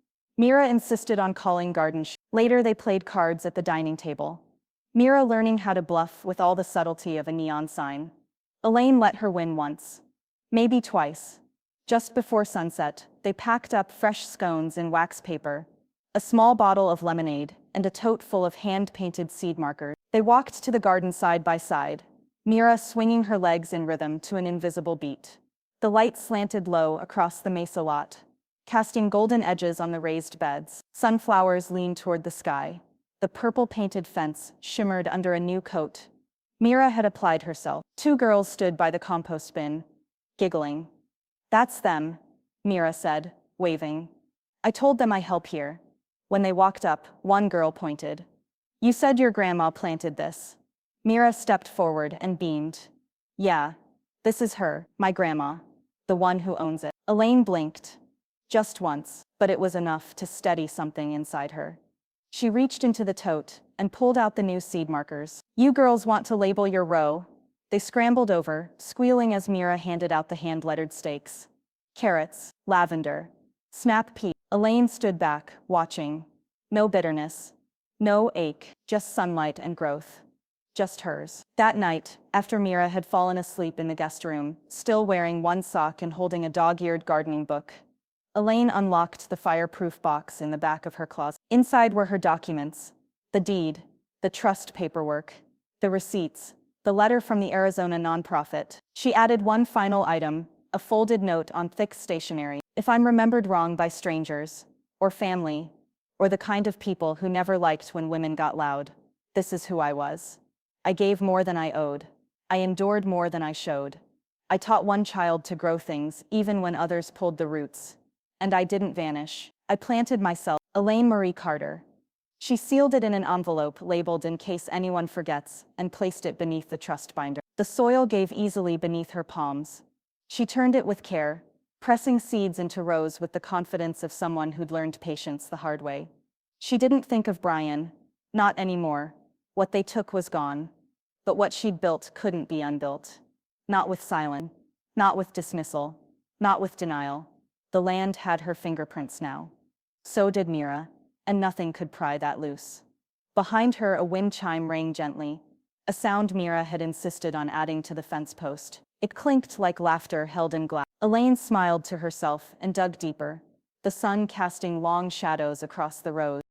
Meera insisted on calling garden. Later they played cards at the dining table. Meera learning how to bluff with all the subtlety of a neon sign. Elaine let her win once. Maybe twice. Just before sunset, they packed up fresh scones in wax paper, a small bottle of lemonade, and a tote full of hand-painted seed markers. They walked to the garden side by side, Meera swinging her legs in rhythm to an invisible beat. The light slanted low across the mesa lot, casting golden edges on the raised beds. Sunflowers leaned toward the sky. The purple-painted fence shimmered under a new coat. Meera had applied herself. 2 girls stood by the compost bin, giggling. That's them, Meera said, waving. I told them I help here. When they walked up, one girl pointed. You said your grandma planted this. Meera stepped forward and beamed. Yeah, this is her, my grandma, the one who owns it. Elaine blinked. Just once, but it was enough to steady something inside her. She reached into the tote and pulled out the new seed markers. You girls want to label your row? They scrambled over, squealing as Meera handed out the hand-lettered stakes. Carrots, lavender, snap pea. Elaine stood back, watching. No bitterness, no ache, just sunlight and growth. Just hers. That night, after Meera had fallen asleep in the guest room, still wearing one sock and holding a dog-eared gardening book, Elaine unlocked the fireproof box in the back of her closet. Inside were her documents, the deed, the trust paperwork, the receipts, the letter from the Arizona nonprofit. She added one final item, a folded note on thick stationery. If I'm remembered wrong by strangers, or family, or the kind of people who never liked when women got loud, this is who I was. I gave more than I owed. I endured more than I showed. I taught one child to grow things even when others pulled the roots. And I didn't vanish. I planted myself. Elaine Marie Carter. She sealed it in an envelope labeled in case anyone forgets and placed it beneath the trust binder. The soil gave easily beneath her palms. She turned it with care, pressing seeds into rows with the confidence of someone who'd learned patience the hard way. She didn't think of Brian. Not anymore. What they took was gone. But what she'd built couldn't be unbuilt. Not with silence. Not with dismissal. Not with denial. The land had her fingerprints now. So did Meera, and nothing could pry that loose. Behind her, a wind chime rang gently, a sound Meera had insisted on adding to the fence post. It clinked like laughter held in glass. Elaine smiled to herself and dug deeper, the sun casting long shadows across the road.